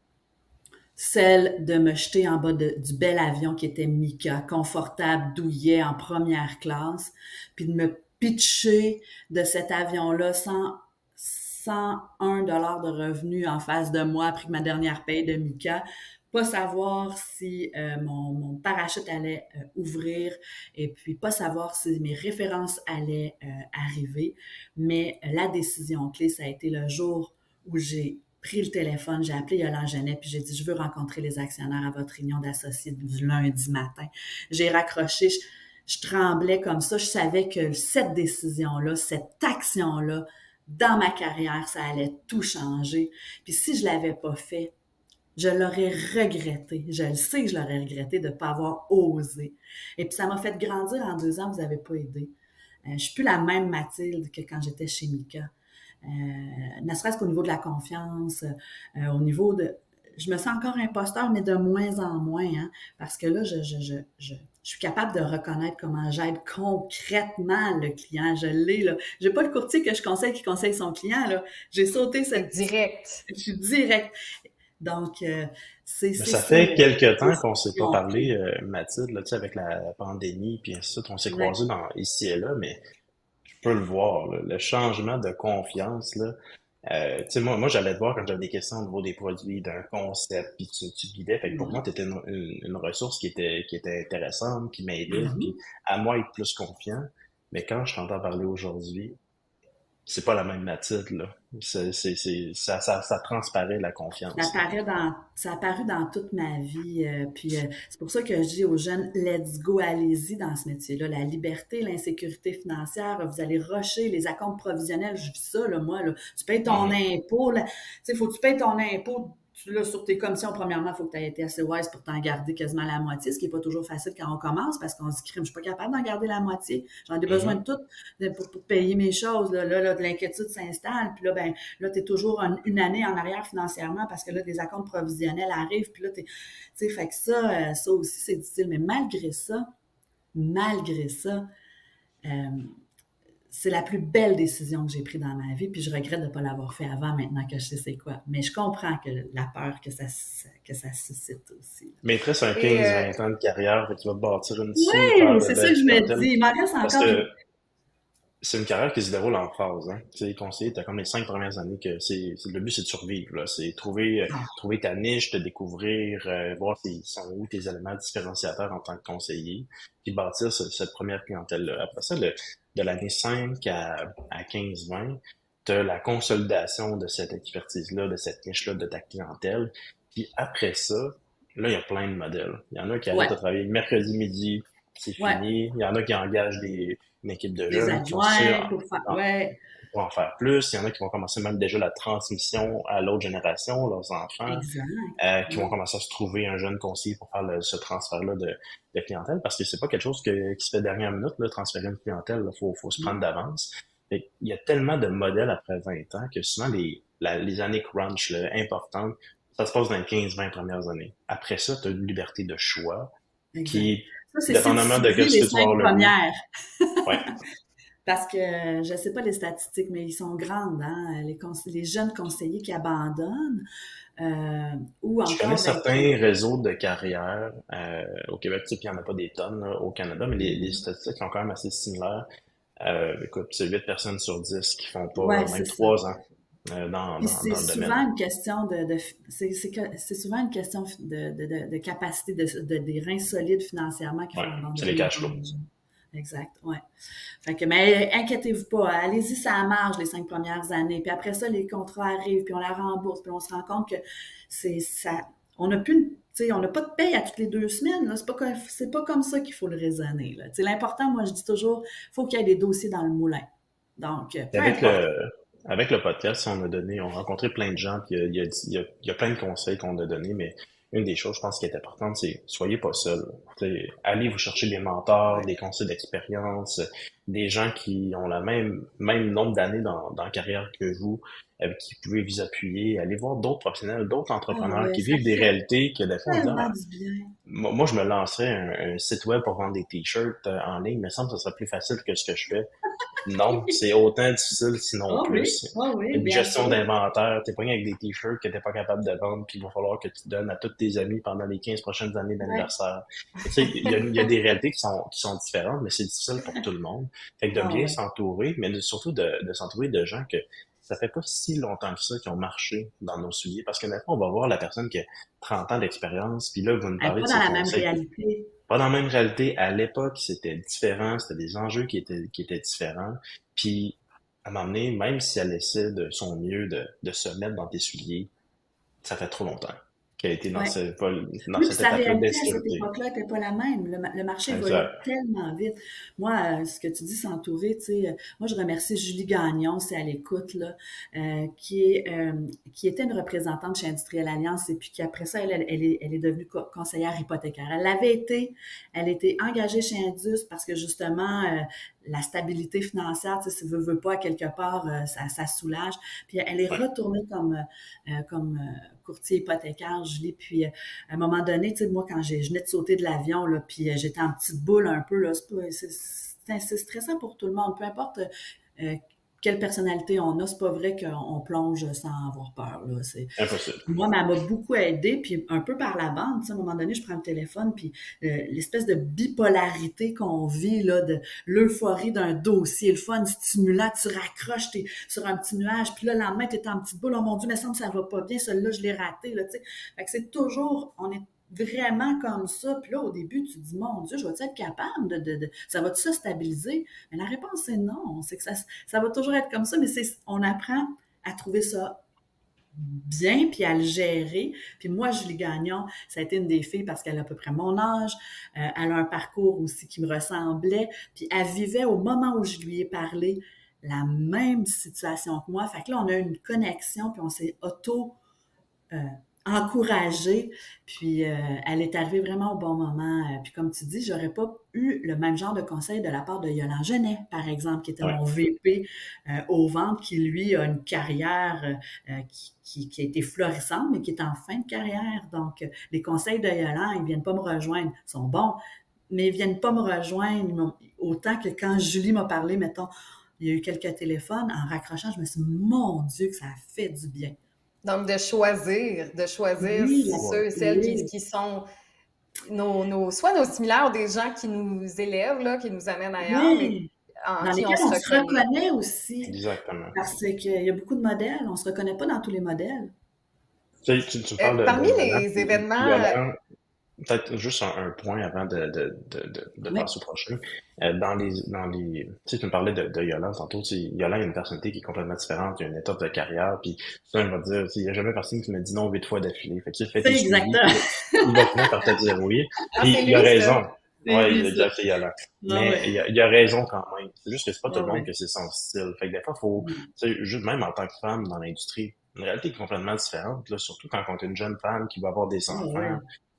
Celle de me jeter en bas du bel avion qui était Mika, confortable, douillet, en première classe, puis de me pitcher de cet avion-là sans 101 $ de revenus en face de moi après ma dernière paye de Mika, pas savoir si mon parachute allait ouvrir et puis pas savoir si mes références allaient arriver. Mais la décision clé, ça a été le jour où j'ai pris le téléphone, j'ai appelé Yolande Genet, puis j'ai dit, je veux rencontrer les actionnaires à votre réunion d'associés du lundi matin. J'ai raccroché, je tremblais comme ça, je savais que cette décision-là, cette action-là, dans ma carrière, ça allait tout changer. Puis si je l'avais pas fait, je l'aurais regretté. Je le sais que je l'aurais regretté de ne pas avoir osé. Et puis ça m'a fait grandir en 2 ans, vous n'avez pas aidé. Je suis plus la même Mathilde que quand j'étais chez Mika. Ne serait-ce qu'au niveau de la confiance, au niveau de... Je me sens encore imposteur, mais de moins en moins, hein, parce que là, je suis capable de reconnaître comment j'aide concrètement le client. Je l'ai, là. J'ai pas le courtier que je conseille qui conseille son client, là. J'ai sauté cette... Direct. Je suis direct. Donc, c'est Mais ça ça. fait quelque temps qu'on s'est pas parlé, Mathilde, là, tu sais, avec la pandémie, puis ainsi de suite. On s'est Ouais. croisés ici et là, mais je peux le voir, là, le changement de confiance, là. Tu sais, moi j'allais te voir quand j'avais des questions au niveau des produits, d'un concept, puis tu guidais. Fait que pour moi, tu étais une ressource qui était intéressante, qui m'aidait, puis Mhm. à moi être plus confiant. Mais quand je t'entends parler aujourd'hui, c'est pas la même Mathilde, là. Ça transparaît la confiance, là. Ça apparaît dans toute ma vie. Puis c'est pour ça que je dis aux jeunes, let's go, allez-y dans ce métier-là. La liberté, l'insécurité financière, vous allez rusher les acomptes provisionnels. Je vis ça, là, moi. Là. Tu payes ton Mhm. impôt. Tu sais, faut que tu payes ton impôt. Là, sur tes commissions, premièrement, il faut que tu aies été assez wise pour t'en garder quasiment la moitié, ce qui n'est pas toujours facile quand on commence parce qu'on se dit, crime, je suis pas capable d'en garder la moitié. J'en ai besoin de Mhm. tout pour payer mes choses. Là, de l'inquiétude s'installe. Puis là, ben, là, tu es toujours une année en arrière financièrement parce que là, des acomptes provisionnels arrivent. Puis là, tu sais, fait que ça aussi, c'est difficile. Mais malgré ça, euh, c'est la plus belle décision que j'ai prise dans ma vie, puis je regrette de ne pas l'avoir fait avant, maintenant que je sais c'est quoi. Mais je comprends que la peur que ça suscite aussi. Mais il te reste un Et 15-20 ans de carrière, fait que tu vas te bâtir une super Oui, de c'est ça belle que je me clientèle. dis. Il m'en reste Parce encore. que c'est une carrière qui se déroule en phase, hein. Tu sais, conseiller, t'as comme les 5 premières années que le but, c'est de survivre, là. C'est Ah, trouver ta niche, te découvrir, voir sont où tes éléments différenciateurs en tant que conseiller, puis bâtir cette première clientèle-là. Après ça, de l'année 5 à 15-20, t'as la consolidation de cette expertise-là, de cette niche-là, de ta clientèle. Puis après ça, là, il y a plein de modèles. Il y en a qui arrêtent ouais, de travailler le mercredi midi, c'est ouais. fini. Il y en a qui engagent une équipe de Des jeunes qui ont su adjoints pour faire. Ouais, pour en faire plus. Il y en a qui vont commencer même déjà la transmission à l'autre génération, leurs enfants, exact. qui vont Ouais. commencer à se trouver un jeune conseiller pour faire ce transfert-là de clientèle, parce que c'est pas quelque chose qui se fait dernière minute, là, transférer une clientèle, il faut se prendre Mm. d'avance. Fait il y a tellement de modèles après 20 ans que souvent les années crunch là, importantes, ça se passe dans les 15-20 premières années. Après ça, tu as une liberté de choix, Exact. puis Ça, c'est dépendamment de diffusé ce les que tu vas cinq avoir le goût. premières. Ouais, Parce que je ne sais pas les statistiques, mais ils sont grandes, hein? Les jeunes conseillers qui abandonnent, ou je connais encore, ben, certains réseaux de carrière au Québec, tu sais, puis il n'y en a pas des tonnes là, au Canada, mais les mm, statistiques sont quand même assez similaires. Écoute, c'est 8 personnes sur 10 qui font pas ouais, c'est même ça. 3 ans Puis c'est dans le domaine. souvent une question c'est souvent une question de capacité, des reins solides financièrement qui Ouais, font c'est les abandonner cash les flow. gens. Exact, ouais. Fait que, mais inquiétez-vous pas, allez-y, ça marche les 5 premières années. Puis après ça, les contrats arrivent, puis on la rembourse, puis on se rend compte que c'est ça. On n'a plus, tu sais, on n'a pas de paye à toutes les 2 semaines. Là. C'est pas comme ça qu'il faut le raisonner. Là. Tu sais, l'important, moi, je dis toujours, il faut qu'il y ait des dossiers dans le moulin. Donc, Puis peu importe. avec le podcast, on a rencontré plein de gens, puis il y a plein de conseils qu'on a donnés, mais une des choses, je pense, qui est importante, c'est soyez pas seul. Allez vous chercher des mentors, Ouais. des conseils d'expérience, des gens qui ont la même nombre d'années dans la carrière que vous, avec qui vous pouvez vous appuyer. Allez voir d'autres professionnels, d'autres Ah entrepreneurs ouais, qui ça vivent des fait réalités que des fois on se dit, tellement ah, du bien. moi, je me lancerais un site web pour vendre des t-shirts en ligne, mais ça me semble que ce serait plus facile que ce que je fais. Non, c'est autant difficile, sinon plus. Ah oui, Une bien gestion sûr. d'inventaire, t'es pogné avec des t-shirts que t'es pas capable de vendre, puis il va falloir que tu donnes à tous tes amis pendant les 15 prochaines années Ouais. d'anniversaire. Tu sais, il y a des réalités qui sont différentes, mais c'est difficile pour tout le monde. Fait que de Ah bien ouais. s'entourer, mais surtout de s'entourer de gens que ça fait pas si longtemps que ça qui ont marché dans nos souliers, parce que maintenant, on va voir la personne qui a 30 ans d'expérience, puis là, vous nous Elle est parlez pas de dans ses la même conseils. réalité. Pas dans la même réalité. À l'époque, c'était différent, c'était des enjeux qui étaient différents. Puis, à un moment donné, même si elle essaie de son mieux de se mettre dans tes souliers, ça fait trop longtemps qu'elle a été dans, Ouais. dans Oui, puis cette sa étape-là réalité à cette d'insécurité. époque-là n'était pas la même. Le marché évolue Exact. tellement vite. Moi, ce que tu dis, s'entourer, tu sais, moi, je remercie Julie Gagnon, c'est à l'écoute, là, qui était une représentante chez Industrielle Alliance et puis qui, après ça, elle est devenue conseillère hypothécaire. Elle était engagée chez Indus parce que, justement, la stabilité financière, tu sais, si veut pas, à quelque part, ça soulage. Puis elle est Ouais. retournée comme courtier hypothécaire, Julie. Puis à un moment donné, tu sais, moi, quand je venais de sauter de l'avion, là, puis j'étais en petite boule un peu, là, c'est stressant pour tout le monde, peu importe euh, quelle personnalité on a, c'est pas vrai qu'on plonge sans avoir peur, là. Impossible. Moi, mais elle m'a beaucoup aidée, puis un peu par la bande, tu sais, à un moment donné, je prends le téléphone, puis l'espèce de bipolarité qu'on vit, là, de l'euphorie d'un dossier, le fun stimulant, tu raccroches, t'es sur un petit nuage, puis là, le lendemain, t'es en petite boule, oh mon Dieu, mais ça me semble que ça va pas bien, celui-là, je l'ai raté, là, tu sais. Fait que c'est toujours, on est vraiment comme ça, puis là, au début, tu te dis, mon Dieu, je vais être capable ça va-tu se stabiliser? Mais la réponse, c'est non, c'est que ça va toujours être comme ça, mais on apprend à trouver ça bien, puis à le gérer. Puis moi, Julie Gagnon, ça a été une des filles parce qu'elle a à peu près mon âge. Elle a un parcours aussi qui me ressemblait. Puis elle vivait au moment où je lui ai parlé la même situation que moi. Fait que là, on a eu une connexion, puis on s'est euh, encouragée. Puis elle est arrivée vraiment au bon moment. Puis comme tu dis, j'aurais pas eu le même genre de conseil de la part de Yolande Genet, par exemple, qui était Ouais. mon VP aux ventes, qui lui a une carrière qui a été florissante, mais qui est en fin de carrière. Donc, les conseils de Yolande, ils viennent pas me rejoindre, ils sont bons, mais ils viennent pas me rejoindre autant que quand Julie m'a parlé, mettons, il y a eu quelques téléphones, en raccrochant, je me suis dit, mon Dieu, que ça a fait du bien. Donc, de choisir Oui, Ouais. ceux et celles qui sont soit nos similaires ou des gens qui nous élèvent, là, qui nous amènent ailleurs, mais oui, en dans qui on lesquels se on se reconnaît. reconnaît aussi, Exactement. parce qu'il y a beaucoup de modèles, on se reconnaît pas dans tous les modèles. Tu me parles de Parmi Yolande. les événements, Yolande, peut-être juste un point avant de Oui, passer au prochain. Tu sais, tu me parlais de Yolande tantôt. Tu sais, Yolande a une personnalité qui est complètement différente. Il y a une étape de carrière. Puis ça, il va te dire, tu sais, il n'y a jamais personne qui me dit non 8 fois d'affilée. Fait que tu sais, fais tes c'est suivis. exactement. Puis là, il va finir par te dire oui. ah, Puis c'est il a lui, ça. raison. C'est Ouais, lui, ça. c'est Yolande. Ah Mais ouais. il a raison quand même. C'est juste que c'est pas tout Ah le monde ouais. que c'est son style. Fait que des fois, faut, tu sais, juste même en tant que femme dans l'industrie, une réalité est complètement différente. Là, surtout quand on est une jeune femme qui va avoir des Ah enfants. ouais.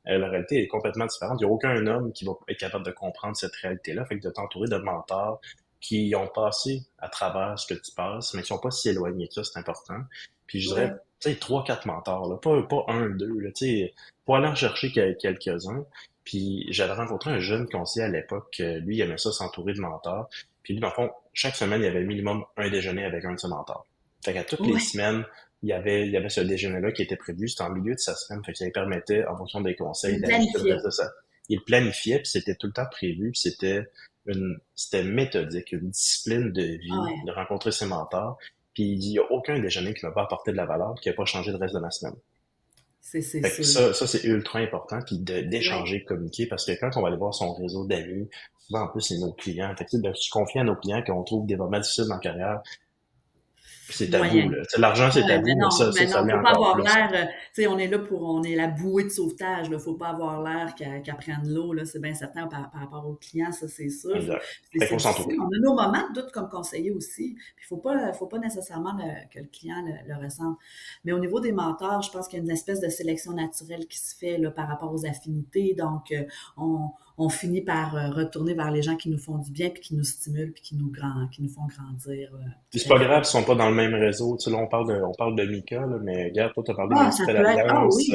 La réalité est complètement différente. Il n'y a aucun homme qui va être capable de comprendre cette réalité-là. Fait que de t'entourer de mentors qui ont passé à travers ce que tu passes, mais qui sont pas si éloignés que ça, c'est important. Puis je dirais, Ouais. tu sais, 3, 4 mentors, là, pas un, deux, là, tu sais, faut aller en chercher quelques-uns. Puis j'avais rencontré un jeune conseiller à l'époque, lui, il aimait ça s'entourer de mentors. Puis lui, dans le fond, chaque semaine, il y avait minimum un déjeuner avec un de ses mentors. Fait qu'à toutes les Ouais. semaines, il y avait ce déjeuner-là qui était prévu, c'était en milieu de sa semaine, fait que ça lui permettait, en fonction des conseils, Il d'ajuster le planifiait. reste de ça. Il planifiait, puis c'était tout le temps prévu, puis c'était méthodique, une discipline de Ah vie, ouais. de rencontrer ses mentors. Puis il y a aucun déjeuner qui m'a pas apporté de la valeur, qui a pas changé le reste de ma semaine. C'est Fait que sûr. ça c'est ultra important, puis Ouais. d'échanger, de communiquer, parce que quand on va aller voir son réseau d'amis, souvent en plus c'est nos clients. Fait que tu sais, de se confier à nos clients qu'on trouve des moments difficiles dans la carrière, c'est tabou, moyen. là. Tu sais, l'argent, c'est Ouais, tabou, mais mais ça non, l'est faut pas encore avoir plus. l'air, tu sais, on est la bouée de sauvetage, là. Faut pas avoir l'air qu'elle prenne l'eau, là. C'est bien certain par rapport aux clients, ça, c'est sûr. Exact. Fait qu'il C'est faut difficile. s'entourer. On a nos moments de doute comme conseiller aussi. Puis faut pas nécessairement que le client le ressente. Mais au niveau des mentors, je pense qu'il y a une espèce de sélection naturelle qui se fait, là, par rapport aux affinités. Donc, on finit par retourner vers les gens qui nous font du bien, puis qui nous stimulent, puis qui nous font grandir, Puis c'est très pas grave rapidement. s'ils sont pas dans le même réseau. Tu sais, là, on parle de Mika, là, mais regarde, toi, t'as parlé Ah, ça Multiple peut être, ah Alliance, oui,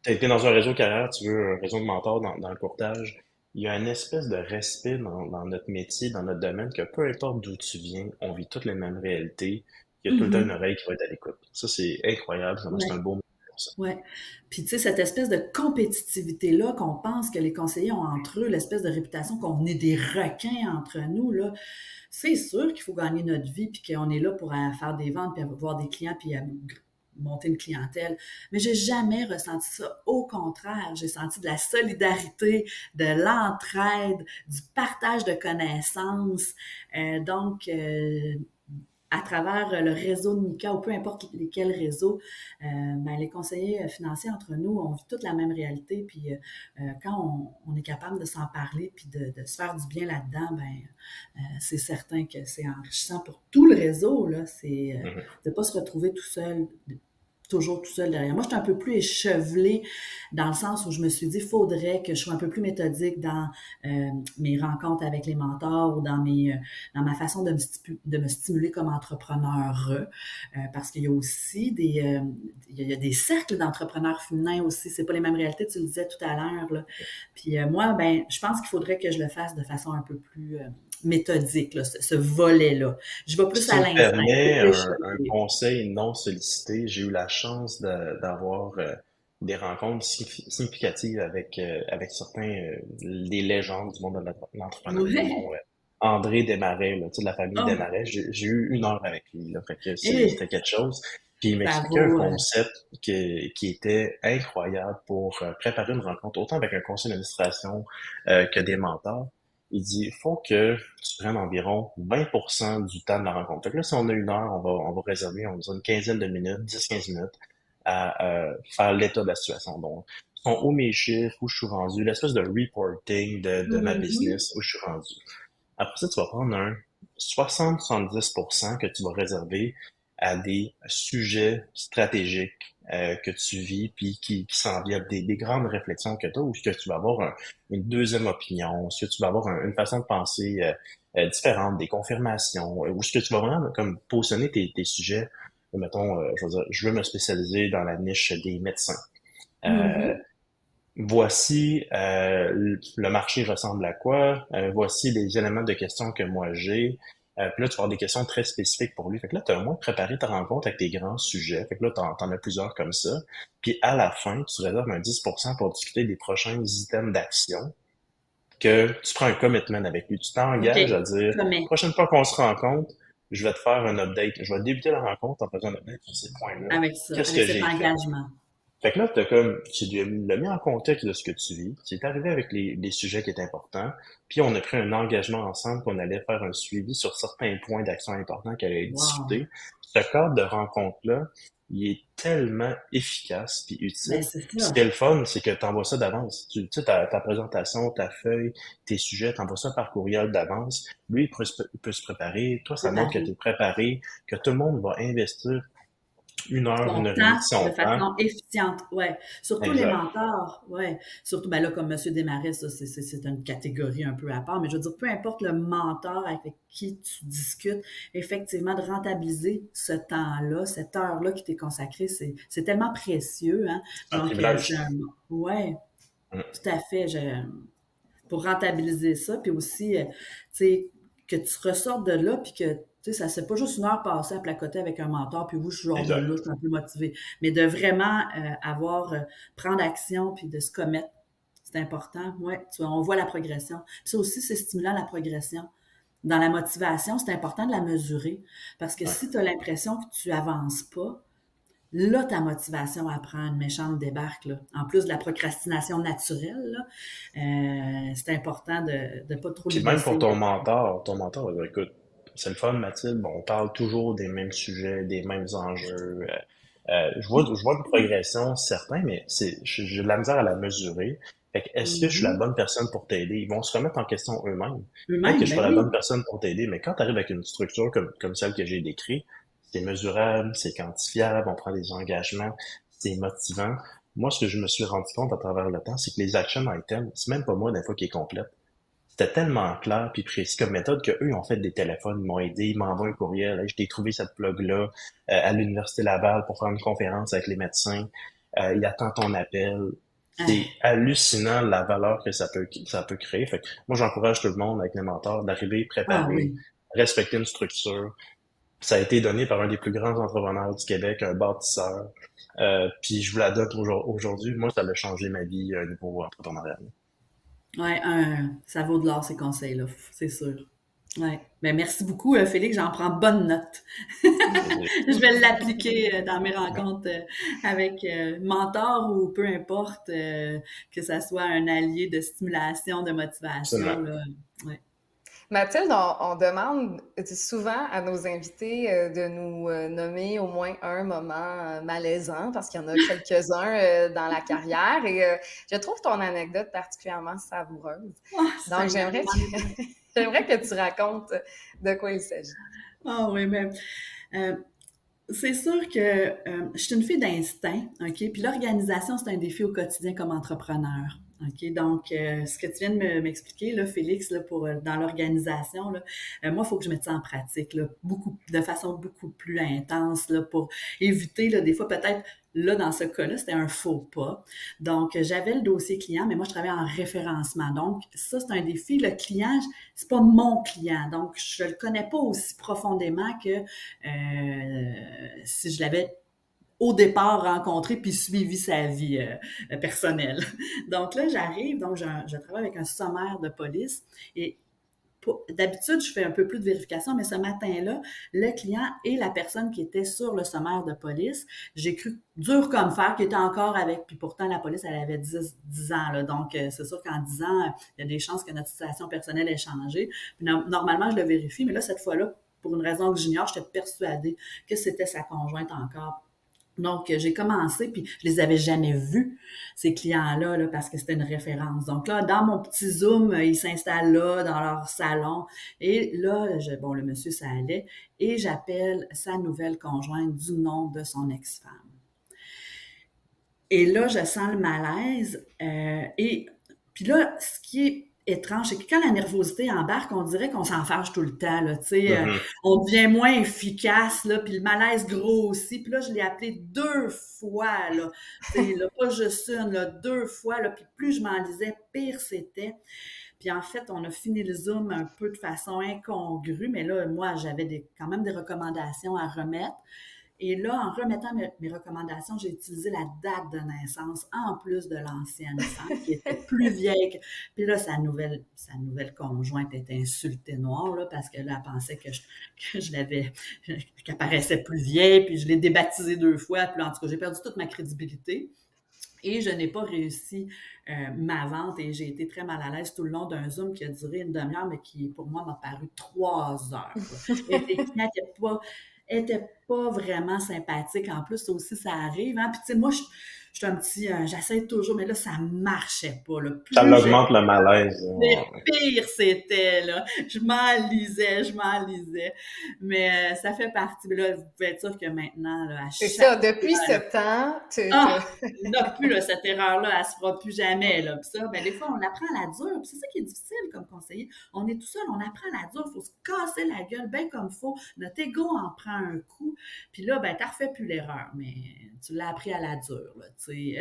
t'as été dans un réseau carrière, tu veux un réseau de mentors dans le courtage. Il y a une espèce de respect dans notre métier, dans notre domaine, que peu importe d'où tu viens, on vit toutes les mêmes réalités. Il y a tout le temps une mhm. oreille qui va être à l'écoute. Ça, c'est incroyable. Vraiment, c'est un Ouais, beau moment pour ça. ouais. Puis tu sais, cette espèce de compétitivité-là qu'on pense que les conseillers ont entre eux, l'espèce de réputation qu'on est des requins entre nous, là, c'est sûr qu'il faut gagner notre vie, puis qu'on est là pour faire des ventes, puis avoir des clients, puis monter une clientèle. Mais j'ai jamais ressenti ça. Au contraire, j'ai senti de la solidarité, de l'entraide, du partage de connaissances. Donc, à travers le réseau de Mika ou peu importe lesquels réseaux, ben, les conseillers financiers entre nous, on vit toute la même réalité. Puis quand on est capable de s'en parler puis de se faire du bien là-dedans, ben, c'est certain que c'est enrichissant pour tout le réseau. Là. C'est Mhm. de ne pas se retrouver tout seul, toujours tout seul derrière. Moi, je suis un peu plus échevelée dans le sens où je me suis dit, faudrait que je sois un peu plus méthodique dans mes rencontres avec les mentors ou dans ma façon de me stimuler comme entrepreneur. Parce qu'il y a aussi il y a des cercles d'entrepreneurs féminins aussi. C'est pas les mêmes réalités, tu le disais tout à l'heure, là. Puis moi, ben, je pense qu'il faudrait que je le fasse de façon un peu plus méthodique, là, ce volet-là. Je vais plus Si tu à me l'instinct, permets plus un échevelée. conseil non sollicité, j'ai eu la chance d'avoir des rencontres significatives avec certains des légendes du monde de l'entrepreneuriat, Ouais. dont André Desmarais, là, tu sais, de la famille Oh, Desmarais. J'ai eu 1 heure avec lui, là, fait que c'était et quelque chose. Puis il ça m'expliquait un vaut. concept qui était incroyable pour préparer une rencontre, autant avec un conseil d'administration que des mentors. Il dit, il faut que tu prennes environ 20% du temps de la rencontre. Fait que là, si on a 1 heure, on va réserver, on dit une quinzaine de minutes, 10-15 minutes à faire l'état de la situation. Donc, sont où mes chiffres, où je suis rendu, l'espèce de reporting de ma Mhm. business, où je suis rendu. Après ça, tu vas prendre un 60-70% que tu vas réserver à des sujets stratégiques que tu vis puis qui s'en viennent, des grandes réflexions que tu as ou que tu vas avoir une deuxième opinion, est-ce que tu vas avoir une façon de penser différente, des confirmations, ou est-ce que tu vas vraiment comme positionner tes sujets, mettons, je veux dire, je veux me spécialiser dans la niche des médecins. Euh, Mhm. Voici le marché ressemble à quoi, voici les éléments de questions que moi j'ai. Puis là, tu vas avoir des questions très spécifiques pour lui. Fait que là, tu as au moins préparé ta rencontre avec tes grands sujets. Fait que là, t'en as plusieurs comme ça. Puis à la fin, tu réserves un 10% pour discuter des prochains items d'action que tu prends un commitment avec lui. Tu OK. t'engages à dire, Commit. prochaine fois qu'on se rencontre, je vais te faire un update. Je vais débuter la rencontre en faisant un update sur ces points-là. Avec ça, Qu'est-ce avec que cet j'ai fait? engagement. Fait que là, t'as comme, tu l'as mis en contexte de ce que tu vis, tu es arrivé avec les sujets qui étaient importants, puis on a pris un engagement ensemble qu'on allait faire un suivi sur certains points d'action importants qu'elle allait Wow. discuter. Ce cadre de rencontre-là, il est tellement efficace puis Ben, utile. c'est Puis ce ça. qui est le fun, c'est que tu envoies ça d'avance. Tu sais, ta présentation, ta feuille, tes sujets, tu envoies ça par courriel d'avance. Lui, il peut se préparer. Toi, ça montre que tu Préparer. es préparé, que tout le monde va investir 1 heure, Son 1 heure et demie temps de de son temps. façon efficiente. Ouais. Surtout les Exact. mentors. Ouais. Surtout, ben là, comme Monsieur Desmarais, ça, c'est une catégorie un peu à part. Mais je veux dire, peu importe le mentor avec qui tu discutes, effectivement, de rentabiliser ce temps-là, cette heure-là qui t'est consacrée, c'est tellement précieux, hein. Un Donc, privilège. ouais, Mm. tout à fait. Pour rentabiliser ça, puis aussi, tu sais, que tu ressortes de là, puis que, tu sais, ça c'est pas juste 1 heure passée à placoter avec un mentor, puis vous, je sors de là, je Exact. suis un peu motivée. Mais de vraiment prendre action, puis de se commettre, c'est important. Ouais, tu vois, on voit la progression. Puis ça aussi, c'est stimulant la progression. Dans la motivation, c'est important de la mesurer. Parce que Ouais. si tu as l'impression que tu avances pas, là, ta motivation à prendre une méchante débarque, là. En plus de la procrastination naturelle, là, c'est important de ne pas trop Puis l'y même pour laisser. ton mentor va dire, écoute, c'est le fun, Mathilde. Bon, on parle toujours des mêmes sujets, des mêmes enjeux. Je vois une progression, certain, mais j'ai de la misère à la mesurer. Fait que, est-ce que je suis la Mhm. bonne personne pour t'aider? Ils vont se remettre en question eux-mêmes. Peut-être que Eux-mêmes, je suis ben pas la bonne oui. personne pour t'aider, mais quand tu arrives avec une structure comme celle que j'ai décrite, c'est mesurable, c'est quantifiable, on prend des engagements, c'est motivant. Moi, ce que je me suis rendu compte à travers le temps, c'est que les action items, c'est même pas moi des fois qui est complète. C'était tellement clair puis précis comme méthode que eux ils ont fait des téléphones, ils m'ont aidé, ils m'envoient un courriel. Hey, je t'ai trouvé cette plug-là à l'Université Laval pour faire une conférence avec les médecins. Il attend ton appel. C'est Ah, hallucinant la valeur que ça peut créer. Fait que moi, j'encourage tout le monde avec mes mentors d'arriver ah préparé, oui. respecter une structure. Ça a été donné par un des plus grands entrepreneurs du Québec, un bâtisseur. Puis je vous la donne aujourd'hui. Moi, ça a changé ma vie au niveau entrepreneurial. Ouais, ça vaut de l'or ces conseils-là, c'est sûr. Ouais. Ben, merci beaucoup, Félix. J'en prends bonne note. Je vais l'appliquer dans mes rencontres avec mentor ou peu importe, que ça soit un allié de stimulation, de motivation. Absolument. Là. Ouais. Mathilde, on demande souvent à nos invités de nous nommer au moins un moment malaisant, parce qu'il y en a quelques-uns dans la carrière, et je trouve ton anecdote particulièrement savoureuse. Oh, Donc, Seigneur. j'aimerais que tu racontes de quoi il s'agit. Ah oui, mais euh, c'est sûr que je suis une fille d'instinct, OK? Puis l'organisation, c'est un défi au quotidien comme entrepreneur. OK? Donc, ce que tu viens de m'expliquer, là, Félix, là, pour, dans l'organisation, là, moi, il faut que je mette ça en pratique, là, de façon beaucoup plus intense, là, pour éviter, là, des fois, peut-être, là, dans ce cas-là, c'était un faux pas. Donc, j'avais le dossier client, mais moi, je travaillais en référencement. Donc, ça, c'est un défi. Le client, c'est pas mon client. Donc, je le connais pas aussi profondément que si je l'avais au départ rencontré puis suivi sa vie personnelle. Donc là, j'arrive, donc je travaille avec un sommaire de police et d'habitude, je fais un peu plus de vérification, mais ce matin-là, le client et la personne qui était sur le sommaire de police, j'ai cru dur comme fer qu'il était encore avec, puis pourtant la police, elle avait 10 ans, là, donc c'est sûr qu'en 10 ans, il y a des chances que notre situation personnelle ait changé. Puis, normalement, je le vérifie, mais là, cette fois-là, pour une raison que j'ignore, j'étais persuadée que c'était sa conjointe encore. Donc, j'ai commencé, puis je les avais jamais vus, ces clients-là, là, parce que c'était une référence. Donc là, dans mon petit Zoom, ils s'installent là, dans leur salon. Et là, bon, le monsieur, ça allait. Et j'appelle sa nouvelle conjointe du nom de son ex-femme. Et là, je sens le malaise. Et puis là, ce qui est étrange, c'est que quand la nervosité embarque, on dirait qu'on s'en fâche tout le temps, là, tu sais, Mhm. on devient moins efficace, là, puis le malaise grossit. Puis là, je l'ai appelé 2 fois, là, tu sais, là, pas juste une, là, 2 fois, là, puis plus je m'enlisais, pire c'était. Puis en fait, on a fini le Zoom un peu de façon incongrue, mais là, moi, j'avais quand même des recommandations à remettre. Et là, en remettant mes recommandations, j'ai utilisé la date de naissance en plus de l'ancienne femme qui était plus vieille. Puis là, sa nouvelle conjointe était insultée noire là, parce qu'elle pensait que je l'avais, qu'elle paraissait plus vieille. Puis je l'ai débaptisée 2 fois. Puis là, en tout cas, j'ai perdu toute ma crédibilité. Et je n'ai pas réussi ma vente et j'ai été très mal à l'aise tout le long d'un Zoom qui a duré une demi-heure, mais qui, pour moi, m'a paru 3 heures. Là. Et les clients n'étaient pas vraiment sympathiques. En plus, ça aussi, ça arrive. Hein? Puis, tu sais, moi, je suis un petit... j'essaie toujours, mais là, ça marchait pas. Là. Ça Plus je l'augmente le malaise. pire c'était, là. Je m'enlisais. Mais ça fait partie. Mais là, vous pouvez être sûr que maintenant, là, à C'est chaque ça, depuis fois, ce temps, ah! Il n'y en a plus, là, cette erreur-là, elle se fera plus jamais, là. Puis ça, ben, des fois, on apprend à la dure. Puis c'est ça qui est difficile comme conseiller. On est tout seul, on apprend à la dure. Il faut se casser la gueule bien comme il faut. Notre ego en prend un coup. Puis là, ben, tu refais plus l'erreur. Mais tu l'as appris à la dure, là, tu sais.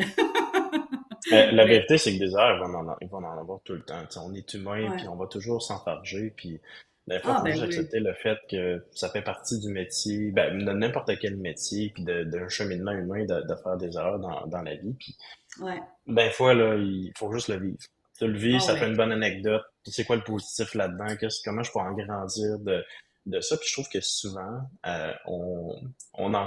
La Mais, vérité, c'est que des heures, ils vont en avoir tout le temps. T'sais, on est humain, puis ouais. on va toujours s'enfarger, puis des fois, il Ah, faut ben juste oui. accepter le fait que ça fait partie du métier, ben, de n'importe quel métier, puis d'un cheminement humain de faire des erreurs dans la vie. Puis, Ouais. des fois, là, il faut juste le vivre. Tu le vis, Ah, ça fait ouais. une bonne anecdote. Puis c'est quoi le positif là-dedans? Comment je peux en grandir de ça? Puis je trouve que souvent, on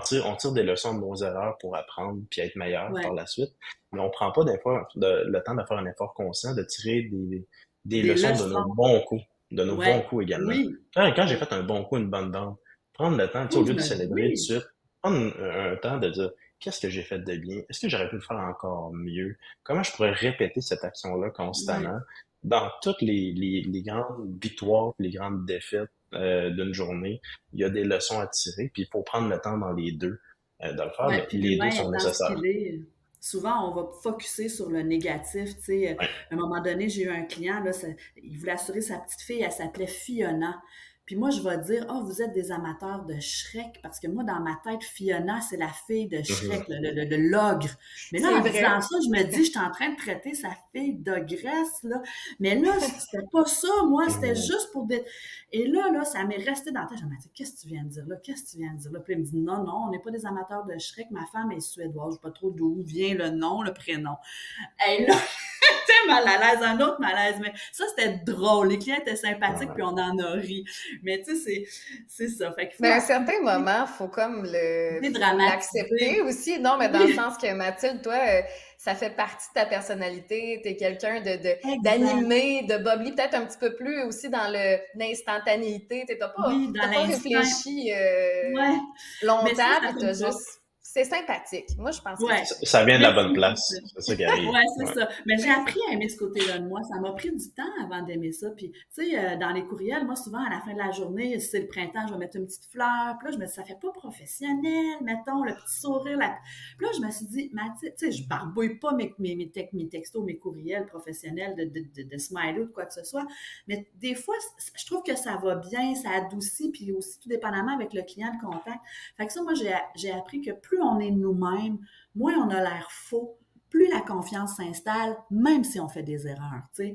tire des leçons de nos erreurs pour apprendre puis être meilleur par Ouais. la suite. Mais on prend pas des fois le temps de faire un effort conscient, de tirer des Des leçons de nos leçons. bons coups. de nos bons Ouais, coups également. oui, Quand j'ai oui. fait un bon coup, une bonne danse, prendre le temps, tu sais, au Oui, lieu de célébrer tout de oui, suite, prendre un temps de dire, qu'est-ce que j'ai fait de bien? Est-ce que j'aurais pu le faire encore mieux? Comment je pourrais répéter cette action-là ouais. constamment? Dans toutes les grandes victoires, les grandes défaites d'une journée, il y a des leçons à tirer, puis il faut prendre le temps dans les deux de le faire, Ouais, mais puis les deux l'humain sont étant ce nécessaires. qu'il est, souvent on va focuser sur le négatif. Tu sais, Ouais. à un moment donné, j'ai eu un client, là, il voulait assurer sa petite fille, elle s'appelait Fiona. Puis moi, je vais dire, oh, vous êtes des amateurs de Shrek, parce que moi, dans ma tête, Fiona, c'est la fille de Mhm. Shrek, le l'ogre. Mais là, C'est en disant vrai. ça, je me dis, je suis en train de traiter sa fille d'ogresse, là. Mais là, c'était pas ça, moi, c'était Mhm. juste pour des... Et là, ça m'est resté dans la tête. Je me dit, qu'est-ce que tu viens de dire là? Qu'est-ce que tu viens de dire là? Puis il me dit, non, non, on n'est pas des amateurs de Shrek. Ma femme est suédoise. Je ne sais pas trop d'où vient le nom, le prénom. Et là, j'étais mal à l'aise, un autre malaise. Mais ça, c'était drôle. Les clients étaient sympathiques, puis Ouais. on en a ri. Mais tu sais, c'est ça. Fait qu'il faut Mais à un certain accepter, moment, faut comme faut l'accepter dédramatiser. aussi. Non, mais dans le Oui, sens que Mathilde, toi, ça fait partie de ta personnalité. T'es quelqu'un exact. d'animé, de bubbly, peut-être un petit peu plus aussi dans l'instantanéité. Oui, dans T'as pas l'instinct. réfléchi Ouais. Mais longtemps, ça puis fait t'as une force. juste, c'est sympathique. Moi, je pense que Ouais. c'est ça. Ça vient de la bonne Merci pour ça. place. C'est ça qui arrive. Ouais, c'est Ouais. ça. Mais j'ai C'est appris à aimer ce côté-là de moi. Ça m'a pris du temps avant d'aimer ça. Puis, tu sais, dans les courriels, moi, souvent, à la fin de la journée, si c'est le printemps, je vais mettre une petite fleur. Puis là, je me dis, ça fait pas professionnel, mettons, le petit sourire. Puis là, je me suis dit, Mathilde, tu sais, je barbouille pas mes textos, mes courriels professionnels de smiley ou de quoi que ce soit. Mais des fois, je trouve que ça va bien, ça adoucit, puis aussi, tout dépendamment avec le client, le contact. Fait que ça, moi, j'ai appris que plus on est nous-mêmes, moins on a l'air faux, plus la confiance s'installe, même si on fait des erreurs. Tu sais.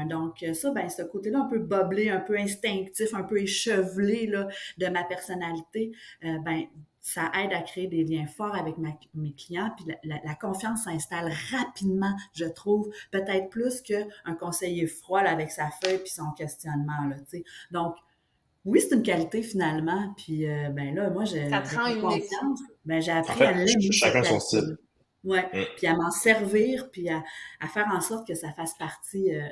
Donc, ça, ben, ce côté-là un peu boblé, un peu instinctif, un peu échevelé là, de ma personnalité, ben, ça aide à créer des liens forts avec mes clients, puis la confiance s'installe rapidement, je trouve, peut-être plus qu'un conseiller froid là, avec sa feuille puis son questionnement. Là, tu sais. Donc, oui, c'est une qualité finalement, puis ben là, moi, Ça te avec rend la unique. confiance, ben, j'ai En appris à fait, l'aimer, cette chacun son qualité-là. style. Ouais, Mm. puis à m'en servir, puis à faire en sorte que ça fasse partie, euh,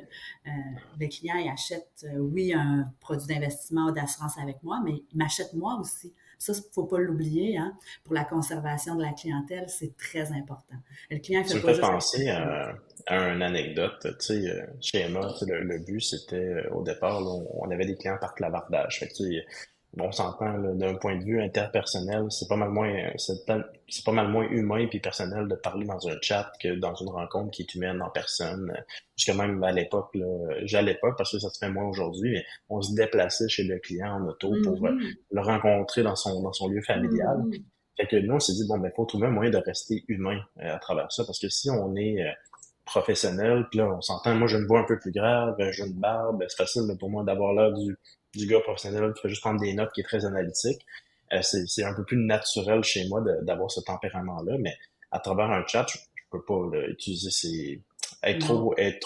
le client, il achète, oui, un produit d'investissement ou d'assurance avec moi, mais il m'achète moi aussi. Ça, faut pas l'oublier, hein. Pour la conservation de la clientèle, c'est très important. Le client, il Tu fait me pas fais juste penser acheter un produit. à une anecdote. Tu sais, chez Emma, tu sais, le but, c'était, au départ, là, on avait des clients par clavardage. Fait que, tu sais, bon, on s'entend, là, d'un point de vue interpersonnel, c'est pas mal moins humain puis personnel de parler dans un chat que dans une rencontre qui est humaine en personne. Puisque même à l'époque, là, j'allais pas parce que ça se fait moins aujourd'hui, mais on se déplaçait chez le client en auto pour Mhm, le rencontrer dans son lieu familial. mhm. Fait que nous, on s'est dit, bon, ben, faut trouver un moyen de rester humain à travers ça, parce que si on est professionnel, puis là, on s'entend, moi, j'ai une voix un peu plus grave, j'ai une barbe, c'est facile là, pour moi d'avoir l'air du gars professionnel qui fait juste prendre des notes, qui est très analytique. C'est un peu plus naturel chez moi d'avoir ce tempérament-là, mais à travers un chat, je peux pas là, utiliser Non, être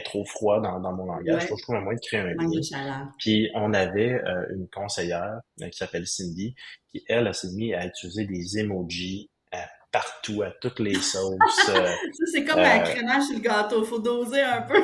trop froid dans mon langage. Faut que ouais, je trouve un moyen de créer un manque de lien. chaleur. Puis on avait une conseillère qui s'appelle Cindy, qui elle s'est mise à utiliser des emojis partout, à toutes les sauces. Ça, c'est comme la Euh, crémage sur le gâteau, faut doser un peu.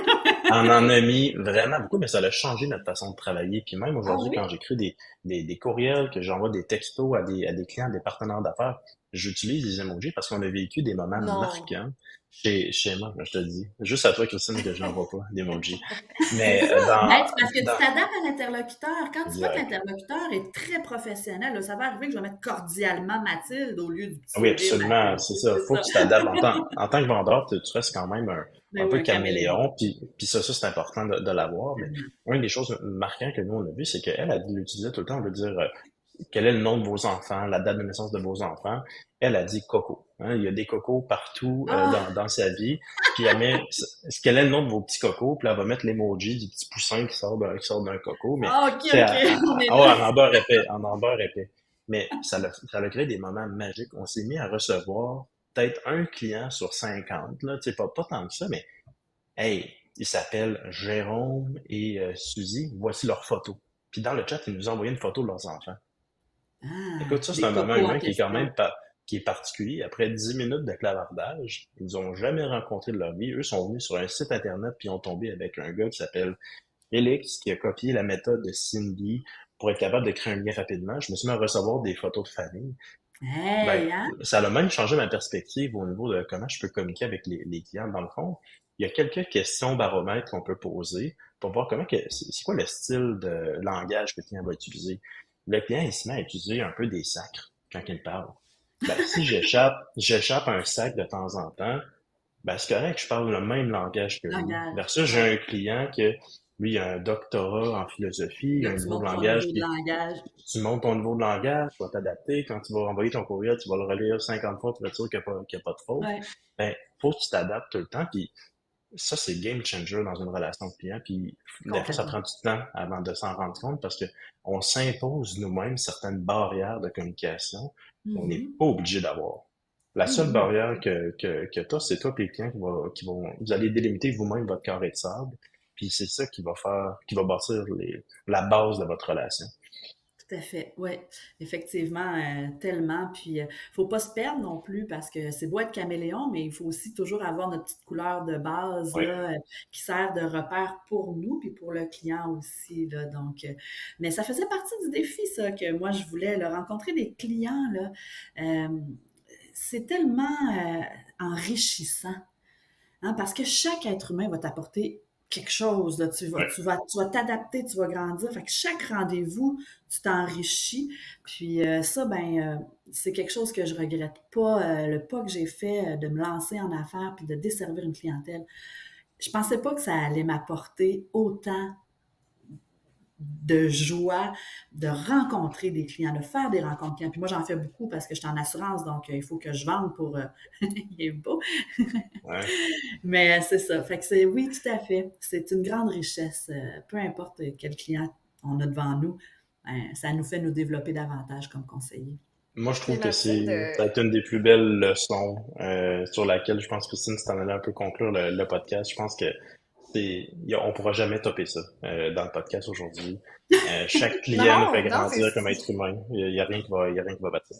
on en a mis vraiment beaucoup, mais ça a changé notre façon de travailler. Puis même Ah aujourd'hui, quand oui? j'écris des courriels, que j'envoie des textos à des clients, des partenaires d'affaires, j'utilise des emojis parce qu'on a vécu des moments Non. marquants chez moi, je te dis. Juste à toi, Christine, que je n'envoie pas d'emojis. C'est Mais ça! Ben, c'est parce que tu dans t'adaptes à l'interlocuteur. Quand tu vois que direct. l'interlocuteur est très professionnel, là, ça va arriver que je vais mettre cordialement Mathilde au lieu du petit Oui, sourire absolument, Mathilde. c'est ça. C'est Faut ça. que tu t'adaptes. En tant que vendeur, tu restes quand même Ben un oui, peu un caméléon. caméléon, puis ça, c'est important de l'avoir. Mais Tellement. une des choses marquantes que nous, on a vu, c'est qu'elle, elle l'utilisait tout le temps, on veut dire quel est le nom de vos enfants, la date de naissance de vos enfants. Elle a dit Coco. Hein, il y a des cocos partout Ah! dans sa vie. Puis elle met quel est le nom de vos petits cocos, puis elle va mettre l'emoji du petit poussin qui sort d'un coco. Mais Ah, OK, tu sais, OK. On est là. oh, en beurre épais. Mais ça a créé des moments magiques. On s'est mis à recevoir peut-être un client sur 50, là, tu sais, pas tant que ça, mais hey, ils s'appellent Jérôme et Suzy, voici leurs photos. Puis dans le chat, ils nous ont envoyé une photo de leurs enfants. Ah, Écoute, ça, c'est des un moment cocos en humain qui est quand question. même qui est particulier. Après 10 minutes de clavardage, ils ont jamais rencontré de leur vie. Eux sont venus sur un site internet puis ont tombé avec un gars qui s'appelle Félix qui a copié la méthode de Cindy pour être capable de créer un lien rapidement. Je me suis mis à recevoir des photos de famille. Ben, Hey, hein? ça a même changé ma perspective au niveau de comment je peux communiquer avec les clients. Dans le fond, il y a quelques questions baromètres qu'on peut poser pour voir c'est quoi le style de langage que le client va utiliser. Le client, il se met à utiliser un peu des sacres quand il parle. Ben, si j'échappe un sac de temps en temps, ben, c'est correct, je parle le même langage que lui. Langage. Versus, j'ai Ouais. un client que, lui, il a un doctorat en philosophie, il a Là, un tu niveau de montes ton langage niveau de qui langage. tu montes ton niveau de langage, tu vas t'adapter. Quand tu vas envoyer ton courriel, tu vas le relire 50 fois pour être sûr qu'il n'y a pas de faute. Ouais, Ben, faut que tu t'adaptes tout le temps. Puis ça, c'est game changer dans une relation client. Puis des fois, ça complètement. prend du temps avant de s'en rendre compte parce que on s'impose nous-mêmes certaines barrières de communication qu'on n'est Mhm. pas obligé d'avoir. La seule Mhm. barrière que tu as, c'est toi et les clients vous allez délimiter vous-même votre carré de sable. Puis c'est ça qui va bâtir la base de votre relation. Tout à fait, oui, effectivement, tellement. Puis, faut pas se perdre non plus parce que c'est beau être caméléon, mais il faut aussi toujours avoir notre petite couleur de base Oui. là, qui sert de repère pour nous puis pour le client aussi là. Donc, mais ça faisait partie du défi ça que moi je voulais là, rencontrer des clients là. Euh, c'est tellement enrichissant. Hein, parce que chaque être humain va t'apporter quelque chose. Là. Oui. Tu vas t'adapter, tu vas grandir. Fait que chaque rendez-vous, tu t'enrichis. Puis ça, c'est quelque chose que je regrette pas. Le pas que j'ai fait de me lancer en affaires puis de desservir une clientèle. Je pensais pas que ça allait m'apporter autant de joie de rencontrer des clients, de faire des rencontres clients. Puis moi, j'en fais beaucoup parce que je suis en assurance, donc il faut que je vende pour... il est beau. Ouais. Mais c'est ça. Fait que c'est, oui, tout à fait. C'est une grande richesse. Peu importe quel client on a devant nous, ça nous fait nous développer davantage comme conseiller. Moi, je Puis trouve que Mathilde, ça a été une des plus belles leçons sur laquelle je pense, Christine, si t'en allais un peu conclure le podcast, je pense que on pourra jamais topper ça dans le podcast aujourd'hui. Chaque client nous fait non, non, grandir comme être humain. Il y a rien il y a rien qui va battre ça.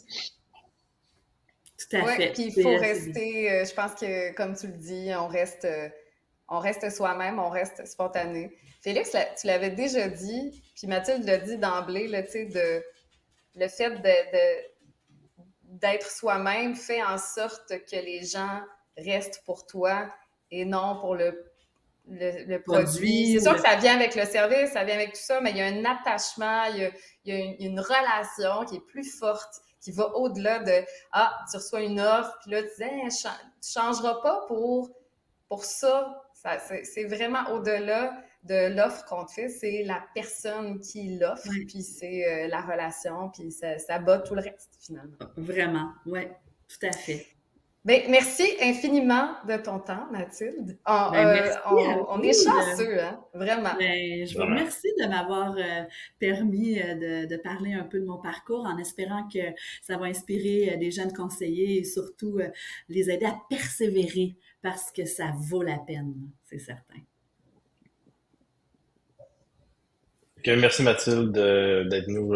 Tout à ouais, fait. puis il faut C'est bien. rester, je pense que, comme tu le dis, on reste soi-même, on reste spontané. Félix, tu l'avais déjà dit, puis Mathilde l'a dit d'emblée, là, tu sais, le fait d'être soi-même fait en sorte que les gens restent pour toi et non pour le produit. Produit C'est ou sûr que le... ça vient avec le service, ça vient avec tout ça, mais il y a un attachement, il y a une relation qui est plus forte, qui va au-delà de Ah, tu reçois une offre, puis là, tu dis hey, tu changeras pas pour ça. C'est vraiment au-delà de l'offre qu'on te fait, c'est la personne qui l'offre, Ouais, puis c'est la relation, puis ça bat tout le reste, finalement. vraiment. Oui, tout à fait. Ben, merci infiniment de ton temps, Mathilde. Merci à On est vous. chanceux, hein? Vraiment. Je vous Vraiment. remercie de m'avoir permis de parler un peu de mon parcours en espérant que ça va inspirer des jeunes conseillers et surtout les aider à persévérer parce que ça vaut la peine, c'est certain. Ok, merci Mathilde d'être nous